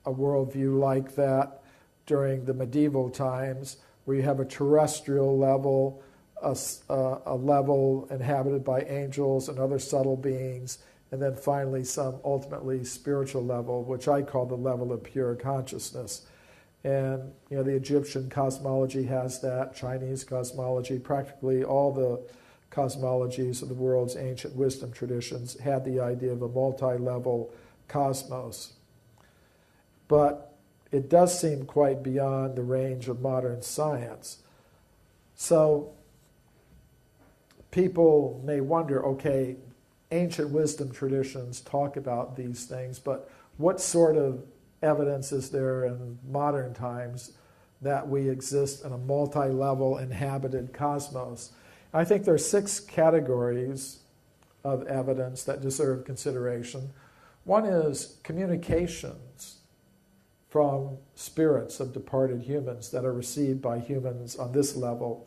worldview like that during the medieval times, where you have a terrestrial level, a level inhabited by angels and other subtle beings, and then finally some ultimately spiritual level, which I call the level of pure consciousness. And the Egyptian cosmology has that, Chinese cosmology, practically all the cosmologies of the world's ancient wisdom traditions had the idea of a multi-level cosmos. But it does seem quite beyond the range of modern science. So people may wonder, okay, ancient wisdom traditions talk about these things, but what sort of evidence is there in modern times that we exist in a multi-level inhabited cosmos? I think there are 6 categories of evidence that deserve consideration. One is communications from spirits of departed humans that are received by humans on this level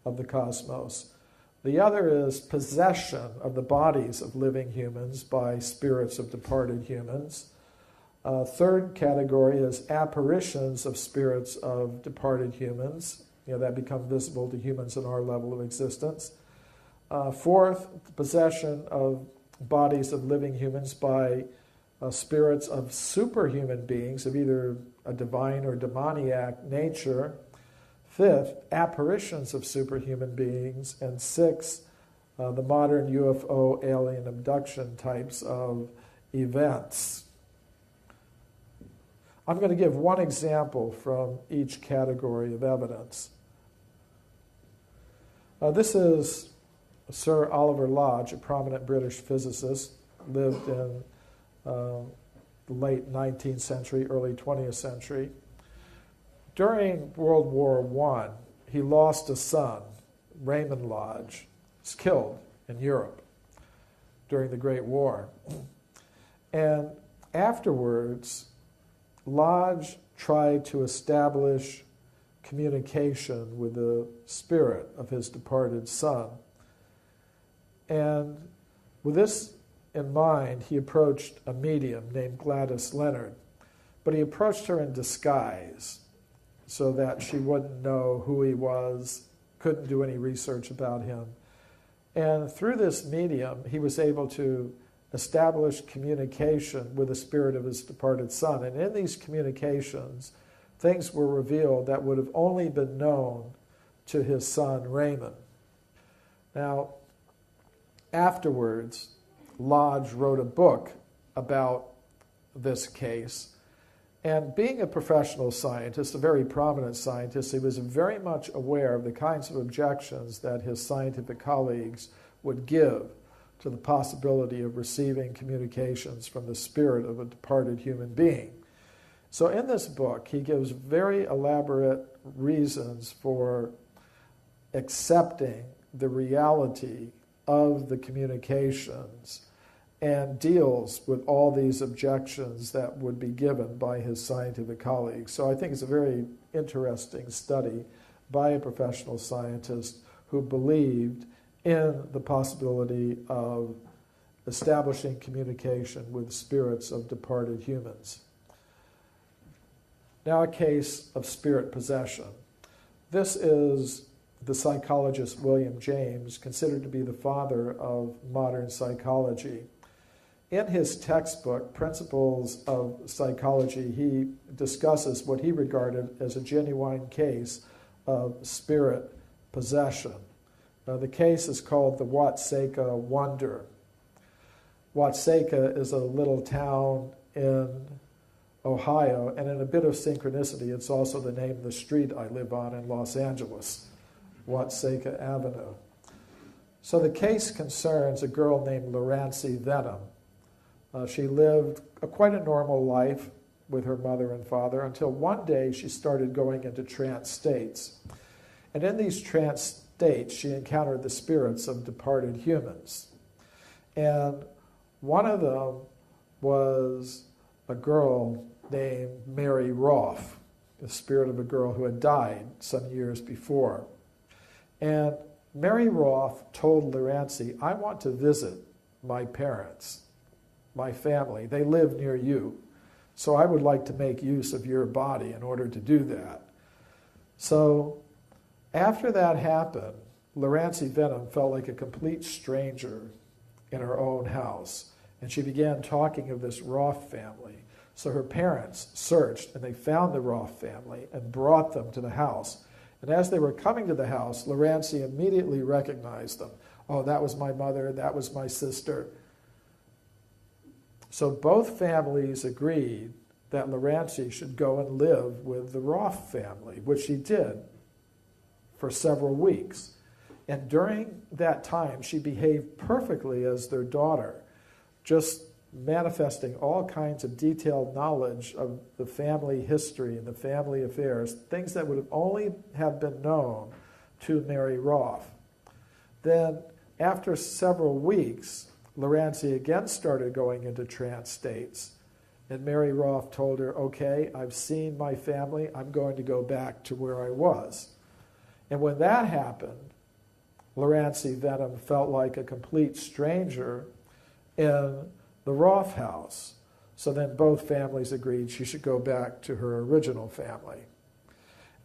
of the cosmos. The other is possession of the bodies of living humans by spirits of departed humans. Third category is apparitions of spirits of departed humans, that become visible to humans in our level of existence. Fourth, possession of bodies of living humans by spirits of superhuman beings of either a divine or demoniac nature. Fifth, apparitions of superhuman beings. And sixth, the modern UFO alien abduction types of events. I'm going to give one example from each category of evidence. This is Sir Oliver Lodge, a prominent British physicist, lived in the late 19th century, early 20th century. During World War I, he lost a son, Raymond Lodge. He was killed in Europe during the Great War. And afterwards, Lodge tried to establish communication with the spirit of his departed son. And with this in mind, he approached a medium named Gladys Leonard. But he approached her in disguise so that she wouldn't know who he was, couldn't do any research about him. And through this medium, he was able to establish communication with the spirit of his departed son. And in these communications, things were revealed that would have only been known to his son Raymond. Now, afterwards, Lodge wrote a book about this case. And being a professional scientist, a very prominent scientist, he was very much aware of the kinds of objections that his scientific colleagues would give to the possibility of receiving communications from the spirit of a departed human being. So in this book, he gives very elaborate reasons for accepting the reality of the communications and deals with all these objections that would be given by his scientific colleagues. So I think it's a very interesting study by a professional scientist who believed in the possibility of establishing communication with spirits of departed humans. Now a case of spirit possession. This is the psychologist William James, considered to be the father of modern psychology. In his textbook, Principles of Psychology, he discusses what he regarded as a genuine case of spirit possession. The case is called the Watseka Wonder. Watseka is a little town in Ohio, and in a bit of synchronicity, it's also the name of the street I live on in Los Angeles, Watseka Avenue. So the case concerns a girl named Lorancy Venom. She lived quite a normal life with her mother and father until one day she started going into trance states. And in these trance states, she encountered the spirits of departed humans. And one of them was a girl named Mary Roth, the spirit of a girl who had died some years before. And Mary Roth told Lurancy, I want to visit my parents, my family. They live near you. So I would like to make use of your body in order to do that. So after that happened, Lurancy Venom felt like a complete stranger in her own house. And she began talking of this Roth family. So her parents searched and they found the Roth family and brought them to the house. And as they were coming to the house, Lurancy immediately recognized them. Oh, that was my mother, that was my sister. So both families agreed that Lurancy should go and live with the Roth family, which she did for several weeks. And during that time, she behaved perfectly as their daughter, just manifesting all kinds of detailed knowledge of the family history and the family affairs, things that would have only have been known to Mary Roth. Then, after several weeks, Lurancy again started going into trance states. And Mary Roth told her, okay, I've seen my family, I'm going to go back to where I was. And when that happened, Lurancy Venom felt like a complete stranger in the Roth house. So then both families agreed she should go back to her original family.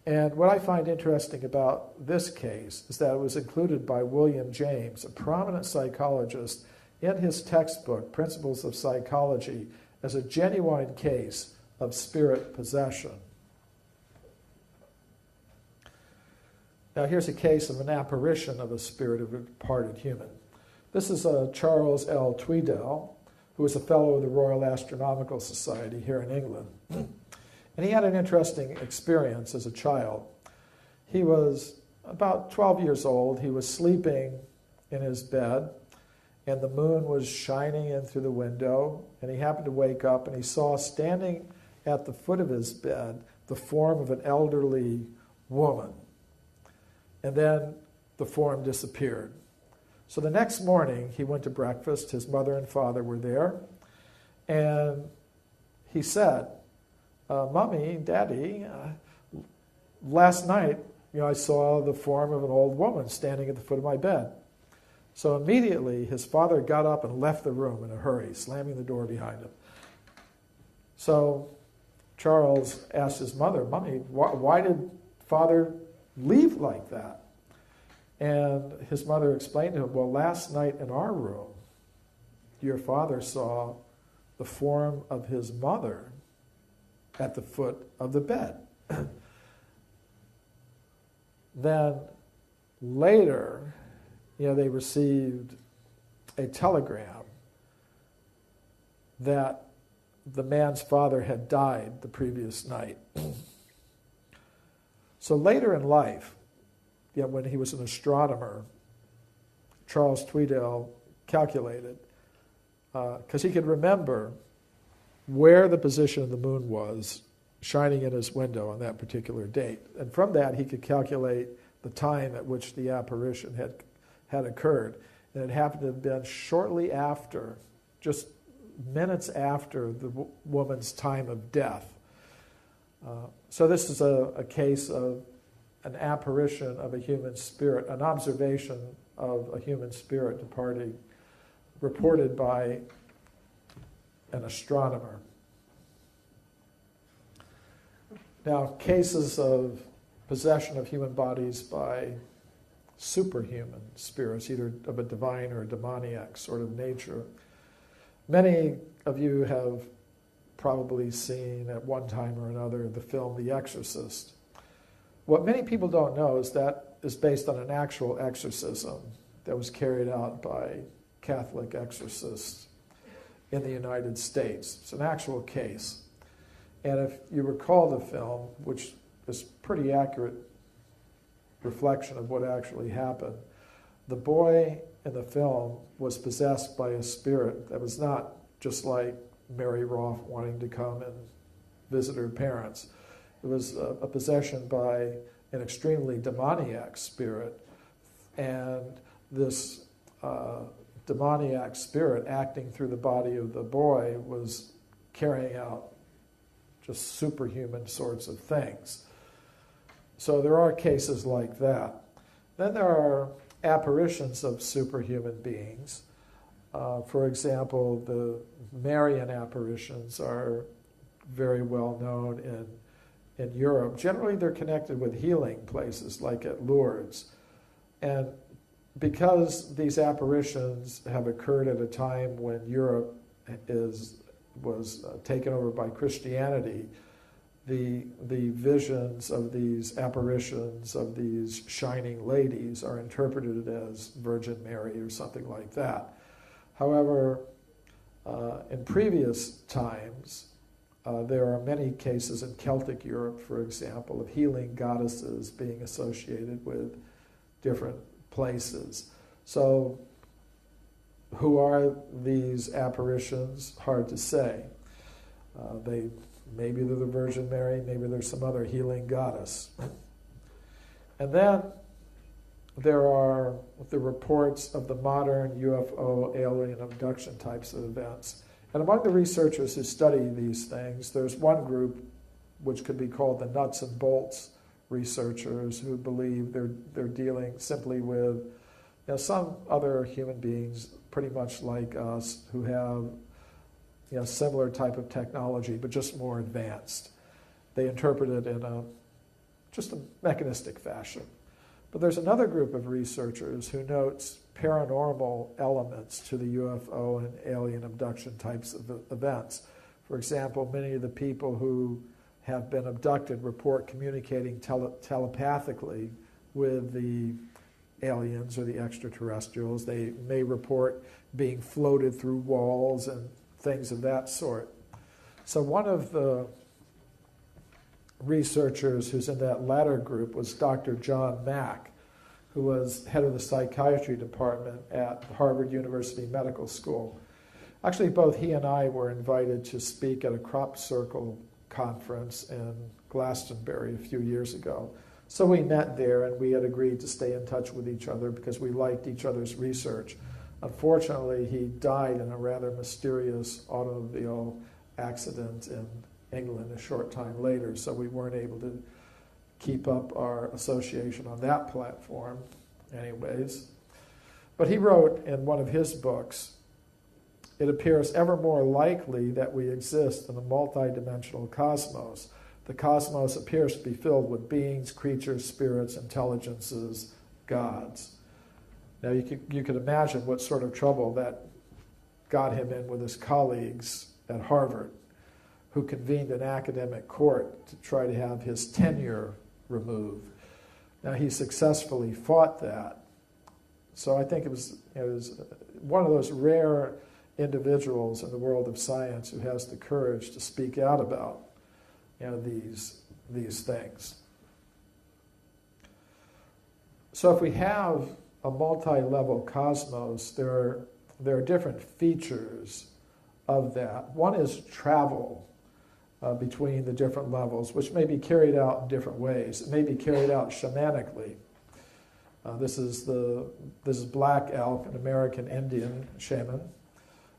And what I find interesting about this case is that it was included by William James, a prominent psychologist, in his textbook, Principles of Psychology, as a genuine case of spirit possession. Now here's a case of an apparition of a spirit of a departed human. This is Charles L. Tweedale, who was a fellow of the Royal Astronomical Society here in England. And he had an interesting experience as a child. He was about 12 years old. He was sleeping in his bed, and the moon was shining in through the window, and he happened to wake up, and he saw standing at the foot of his bed the form of an elderly woman. And then the form disappeared. So the next morning, he went to breakfast. His mother and father were there, and he said, Mommy, Daddy, last night, I saw the form of an old woman standing at the foot of my bed. So immediately, his father got up and left the room in a hurry, slamming the door behind him. So Charles asked his mother, Mommy, why did Father leave like that? And his mother explained to him, well, last night in our room, your father saw the form of his mother at the foot of the bed. Then later, they received a telegram that the man's father had died the previous night. So later in life, when he was an astronomer, Charles Tweedale calculated, because he could remember where the position of the moon was shining in his window on that particular date. And from that, he could calculate the time at which the apparition had occurred. And it happened to have been shortly after, just minutes after the woman's time of death. So this is a case of an apparition of a human spirit, an observation of a human spirit departing, reported by an astronomer. Now, cases of possession of human bodies by superhuman spirits, either of a divine or a demoniac sort of nature. Many of you have probably seen at one time or another the film The Exorcist. What many people don't know is that is based on an actual exorcism that was carried out by Catholic exorcists in the United States. It's an actual case. And if you recall the film, which is pretty accurate reflection of what actually happened, the boy in the film was possessed by a spirit that was not just like Mary Roth wanting to come and visit her parents. It was a possession by an extremely demoniac spirit, and this demoniac spirit acting through the body of the boy was carrying out just superhuman sorts of things. So there are cases like that. Then there are apparitions of superhuman beings. For example, the Marian apparitions are very well known in Europe. Generally, they're connected with healing places, like at Lourdes. And because these apparitions have occurred at a time when Europe was taken over by Christianity, the visions of these apparitions of these shining ladies are interpreted as Virgin Mary or something like that. However, in previous times, there are many cases in Celtic Europe, for example, of healing goddesses being associated with different places. So, who are these apparitions? Hard to say. Maybe they're the Virgin Mary, maybe there's some other healing goddess. And then there are the reports of the modern UFO alien abduction types of events. And among the researchers who study these things, there's one group which could be called the nuts and bolts researchers, who believe they're dealing simply with some other human beings pretty much like us who have similar type of technology but just more advanced. They interpret it in just a mechanistic fashion. But there's another group of researchers who notes paranormal elements to the UFO and alien abduction types of events. For example, many of the people who have been abducted report communicating telepathically with the aliens or the extraterrestrials. They may report being floated through walls and things of that sort. So one of the researchers who's in that latter group was Dr. John Mack, who was head of the psychiatry department at Harvard University Medical School. Actually, both he and I were invited to speak at a crop circle conference in Glastonbury a few years ago. So we met there, and we had agreed to stay in touch with each other because we liked each other's research. Unfortunately, he died in a rather mysterious automobile accident in England a short time later, so we weren't able to keep up our association on that platform anyways. But he wrote in one of his books, "It appears ever more likely that we exist in a multidimensional cosmos. The cosmos appears to be filled with beings, creatures, spirits, intelligences, gods." Now you could imagine what sort of trouble that got him in with his colleagues at Harvard, who convened an academic court to try to have his tenure removed. Now he successfully fought that. So I think it was one of those rare individuals in the world of science who has the courage to speak out about these things. So if we have a multi-level cosmos, there are different features of that. One is travel between the different levels, which may be carried out in different ways. It may be carried out shamanically. This is Black Elk, an American Indian shaman,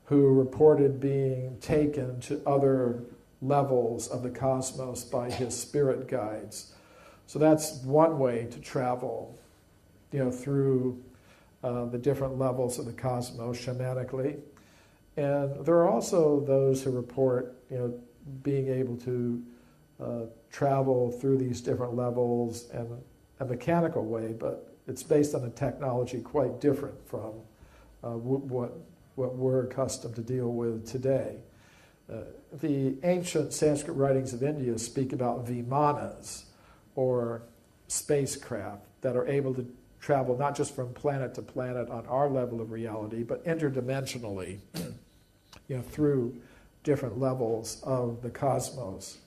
who reported being taken to other levels of the cosmos by his spirit guides. So that's one way to travel, through the different levels of the cosmos shamanically. And there are also those who report, being able to travel through these different levels in a mechanical way, but it's based on a technology quite different from what we're accustomed to deal with today. The ancient Sanskrit writings of India speak about vimanas, or spacecraft, that are able to travel not just from planet to planet on our level of reality, but interdimensionally, through different levels of the cosmos.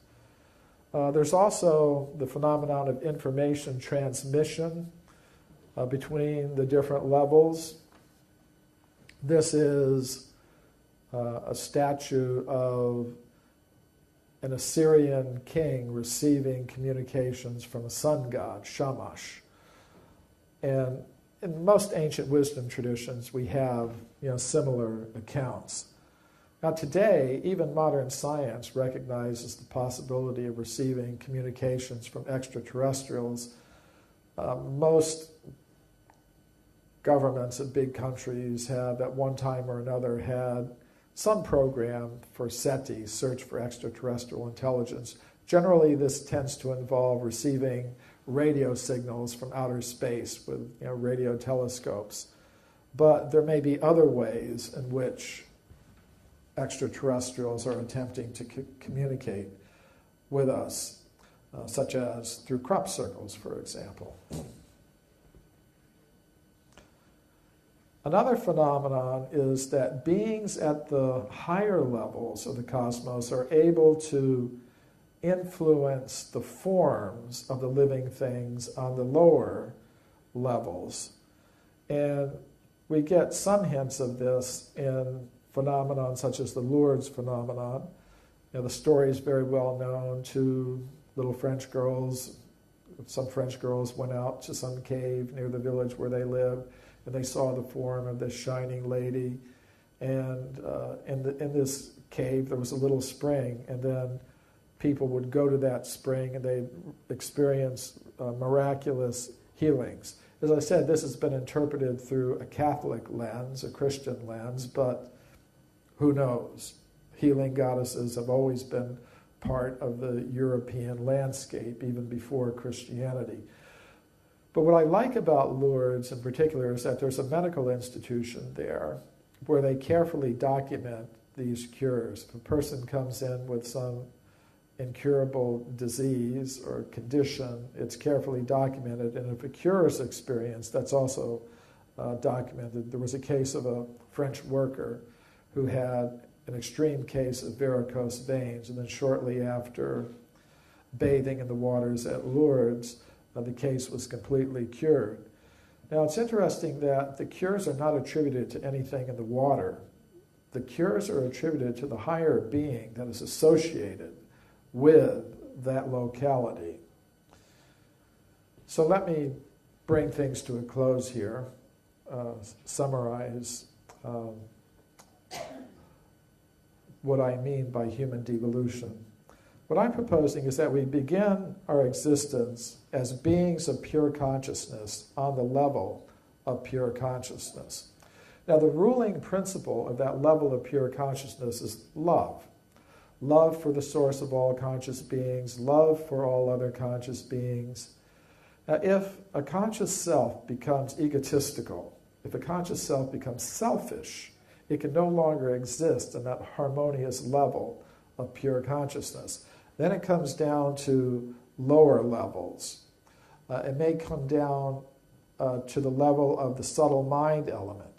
There's also the phenomenon of information transmission between the different levels. This is a statue of an Assyrian king receiving communications from a sun god, Shamash. And in most ancient wisdom traditions, we have similar accounts. Now today, even modern science recognizes the possibility of receiving communications from extraterrestrials. Most governments in big countries have at one time or another had some program for SETI, Search for Extraterrestrial Intelligence. Generally, this tends to involve receiving radio signals from outer space with radio telescopes. But there may be other ways in which extraterrestrials are attempting to communicate with us, such as through crop circles, for example. Another phenomenon is that beings at the higher levels of the cosmos are able to influence the forms of the living things on the lower levels. And we get some hints of this in phenomenon such as the Lourdes phenomenon. The story is very well known. Two little French girls, some French girls went out to some cave near the village where they lived, and they saw the form of this shining lady. And in this cave there was a little spring, and then people would go to that spring and they'd experience miraculous healings. As I said, this has been interpreted through a Catholic lens, a Christian lens, but who knows? Healing goddesses have always been part of the European landscape, even before Christianity. But what I like about Lourdes in particular is that there's a medical institution there where they carefully document these cures. If a person comes in with some incurable disease or condition, it's carefully documented, and if a cure is experienced, that's also documented. There was a case of a French worker who had an extreme case of varicose veins, and then shortly after bathing in the waters at Lourdes, the case was completely cured. Now it's interesting that the cures are not attributed to anything in the water. The cures are attributed to the higher being that is associated with that locality. So let me bring things to a close here, summarize what I mean by human devolution. What I'm proposing is that we begin our existence as beings of pure consciousness on the level of pure consciousness. Now, the ruling principle of that level of pure consciousness is love. Love for the source of all conscious beings, love for all other conscious beings. Now, if a conscious self becomes egotistical, if a conscious self becomes selfish, it can no longer exist in that harmonious level of pure consciousness. Then it comes down to lower levels. It may come down to the level of the subtle mind element,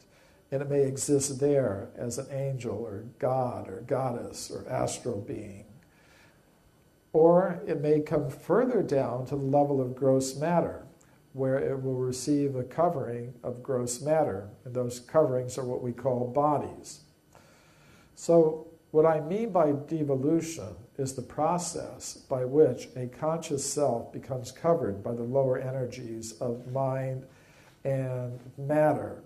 and it may exist there as an angel or god or goddess or astral being. Or it may come further down to the level of gross matter, where it will receive a covering of gross matter, and those coverings are what we call bodies. So what I mean by devolution is the process by which a conscious self becomes covered by the lower energies of mind and matter.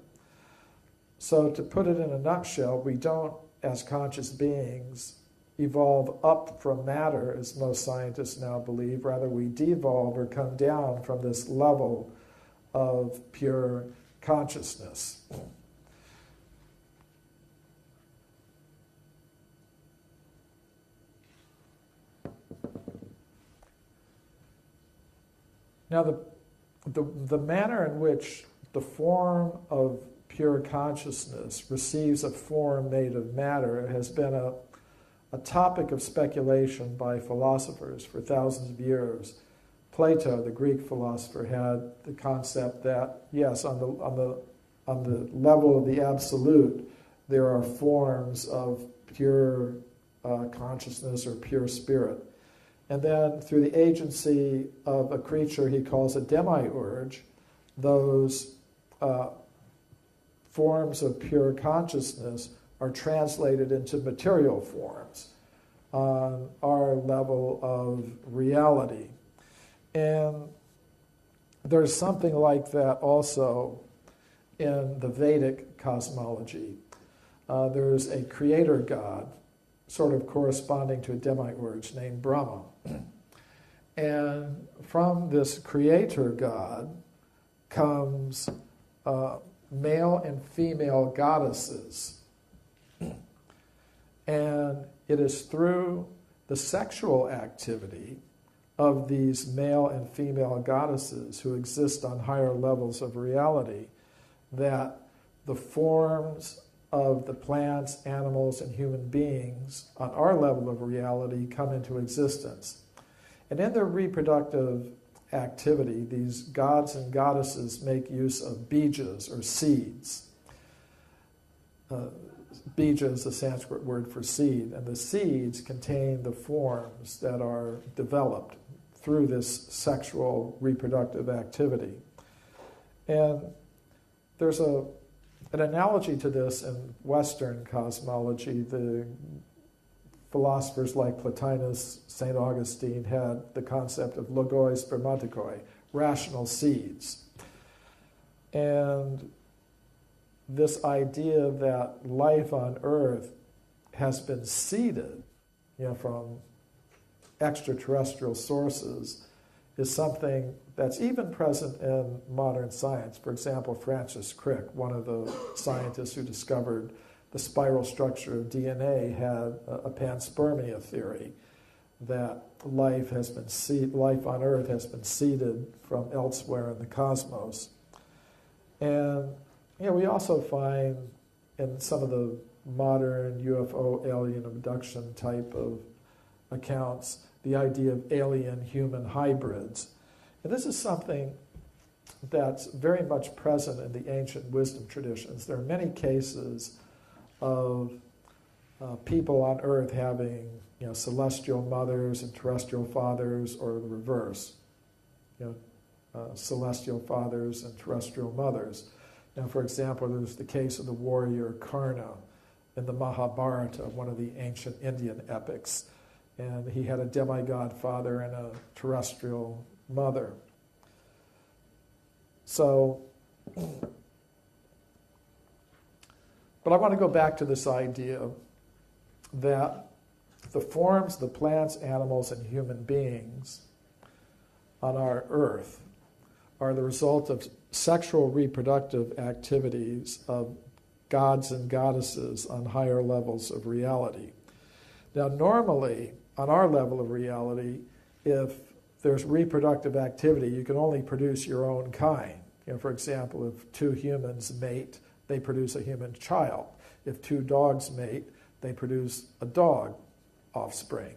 So to put it in a nutshell, we don't, as conscious beings, evolve up from matter, as most scientists now believe. Rather, we devolve or come down from this level of pure consciousness. Now, the manner in which the form of pure consciousness receives a form made of matter has been a topic of speculation by philosophers for thousands of years. Plato, the Greek philosopher, had the concept that, yes, on the level of the absolute, there are forms of pure consciousness or pure spirit. And then through the agency of a creature he calls a demiurge, those forms of pure consciousness are translated into material forms on our level of reality. And there's something like that also in the Vedic cosmology. there's a creator God, sort of corresponding to a demiurge named Brahma. And from this creator God comes male and female goddesses. And it is through the sexual activity of these male and female goddesses who exist on higher levels of reality that the forms of the plants, animals, and human beings on our level of reality come into existence. And in their reproductive activity, these gods and goddesses make use of bijas, or seeds. Bija is the Sanskrit word for seed, and the seeds contain the forms that are developed through this sexual reproductive activity. And there's an analogy to this in Western cosmology. The philosophers like Plotinus, St. Augustine had the concept of logoi spermatikoi, rational seeds. And this idea that life on Earth has been seeded, from extraterrestrial sources is something that's even present in modern science. For example, Francis Crick, one of the scientists who discovered the spiral structure of DNA, had a panspermia theory that life on Earth has been seeded from elsewhere in the cosmos. And we also find in some of the modern UFO alien abduction type of accounts the idea of alien-human hybrids. And this is something that's very much present in the ancient wisdom traditions. There are many cases of people on Earth having celestial mothers and terrestrial fathers, or the reverse, celestial fathers and terrestrial mothers. Now, for example, there's the case of the warrior Karna in the Mahabharata, one of the ancient Indian epics. And he had a demigod father and a terrestrial mother. So, but I want to go back to this idea that the forms, the plants, animals, and human beings on our Earth are the result of sexual reproductive activities of gods and goddesses on higher levels of reality. Now, normally, on our level of reality, if there's reproductive activity, you can only produce your own kind. For example, if two humans mate, they produce a human child. If two dogs mate, they produce a dog offspring.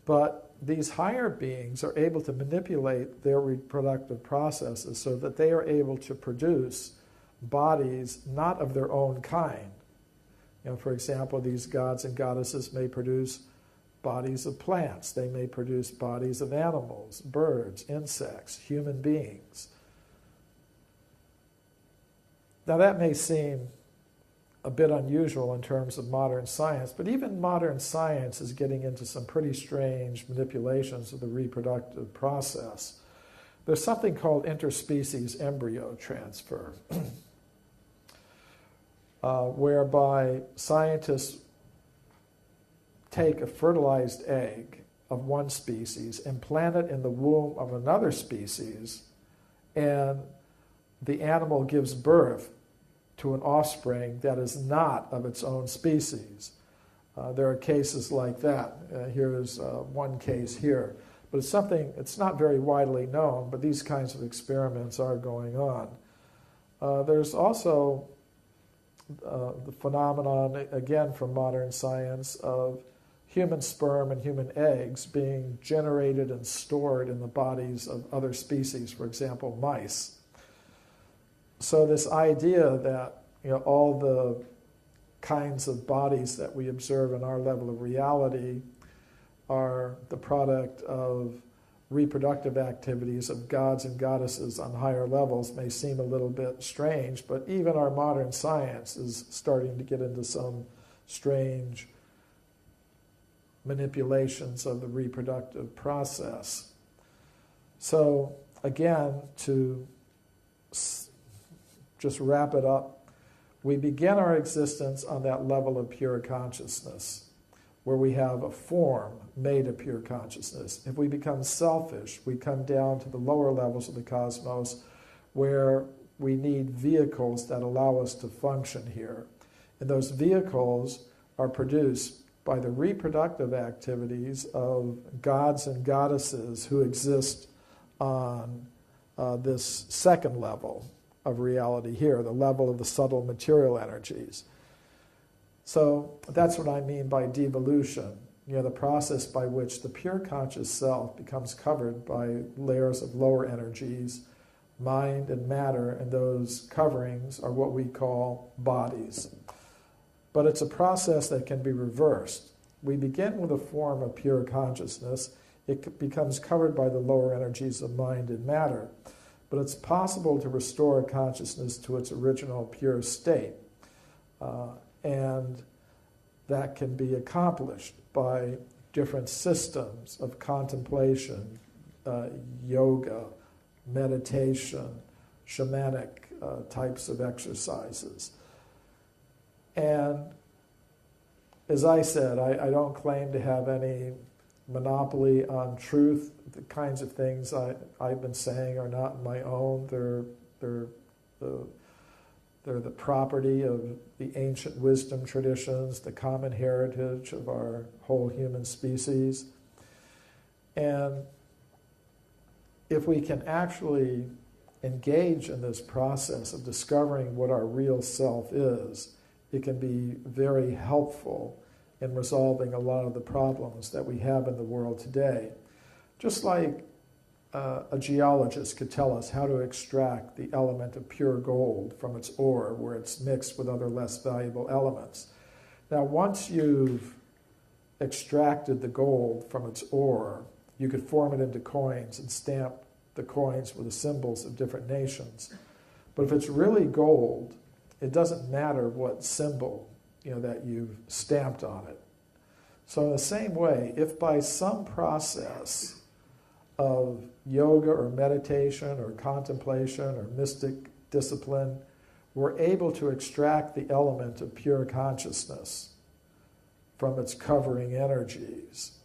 But these higher beings are able to manipulate their reproductive processes so that they are able to produce bodies not of their own kind. For example, these gods and goddesses may produce bodies of plants. They may produce bodies of animals, birds, insects, human beings. Now that may seem a bit unusual in terms of modern science, but even modern science is getting into some pretty strange manipulations of the reproductive process. There's something called interspecies embryo transfer, whereby scientists take a fertilized egg of one species, implant it in the womb of another species, and the animal gives birth to an offspring that is not of its own species. There are cases like that. Here's one case here. But it's not very widely known, but these kinds of experiments are going on. There's also the phenomenon, again from modern science, of human sperm and human eggs being generated and stored in the bodies of other species, for example, mice. So this idea that all the kinds of bodies that we observe in our level of reality are the product of reproductive activities of gods and goddesses on higher levels may seem a little bit strange, but even our modern science is starting to get into some strange manipulations of the reproductive process. So again, to just wrap it up, We begin our existence on that level of pure consciousness, where we have a form made of pure consciousness. If we become selfish, we come down to the lower levels of the cosmos, where we need vehicles that allow us to function here. And those vehicles are produced by the reproductive activities of gods and goddesses who exist on this second level of reality here, the level of the subtle material energies. So that's what I mean by devolution, the process by which the pure conscious self becomes covered by layers of lower energies, mind and matter, and those coverings are what we call bodies. But it's a process that can be reversed. We begin with a form of pure consciousness. It becomes covered by the lower energies of mind and matter. But it's possible to restore consciousness to its original pure state. And that can be accomplished by different systems of contemplation, yoga, meditation, shamanic types of exercises. And as I said, I don't claim to have any monopoly on truth. The kinds of things I've been saying are not my own. They're the property of the ancient wisdom traditions, the common heritage of our whole human species. And if we can actually engage in this process of discovering what our real self is, it can be very helpful in resolving a lot of the problems that we have in the world today. Just like a geologist could tell us how to extract the element of pure gold from its ore where it's mixed with other less valuable elements. Now, once you've extracted the gold from its ore, you could form it into coins and stamp the coins with the symbols of different nations. But if it's really gold, it doesn't matter what symbol that you've stamped on it. So in the same way, if by some process of yoga or meditation or contemplation or mystic discipline, we're able to extract the element of pure consciousness from its covering energies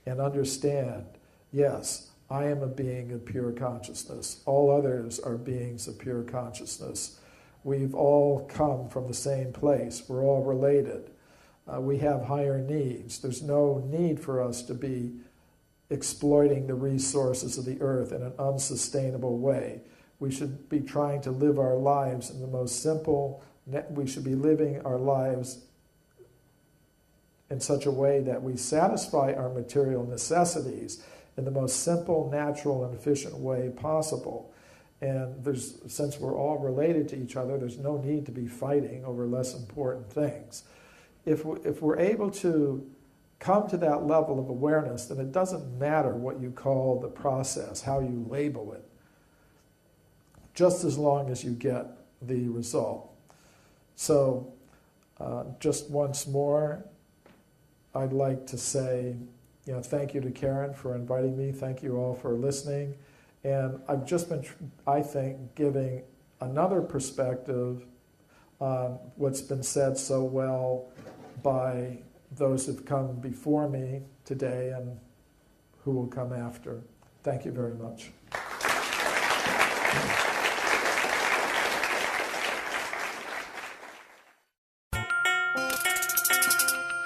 and understand, yes, I am a being of pure consciousness. All others are beings of pure consciousness. We've all come from the same place. We're all related. We have higher needs. There's no need for us to be exploiting the resources of the earth in an unsustainable way. We should be trying to live our lives in the most simple, we should be living our lives in such a way that we satisfy our material necessities in the most simple, natural, and efficient way possible. And since we're all related to each other, there's no need to be fighting over less important things. If we're able to come to that level of awareness, then it doesn't matter what you call the process, how you label it, just as long as you get the result. So just once more, I'd like to say, thank you to Karen for inviting me. Thank you all for listening. And I've just been, I think, giving another perspective on what's been said so well by those who've come before me today and who will come after. Thank you very much.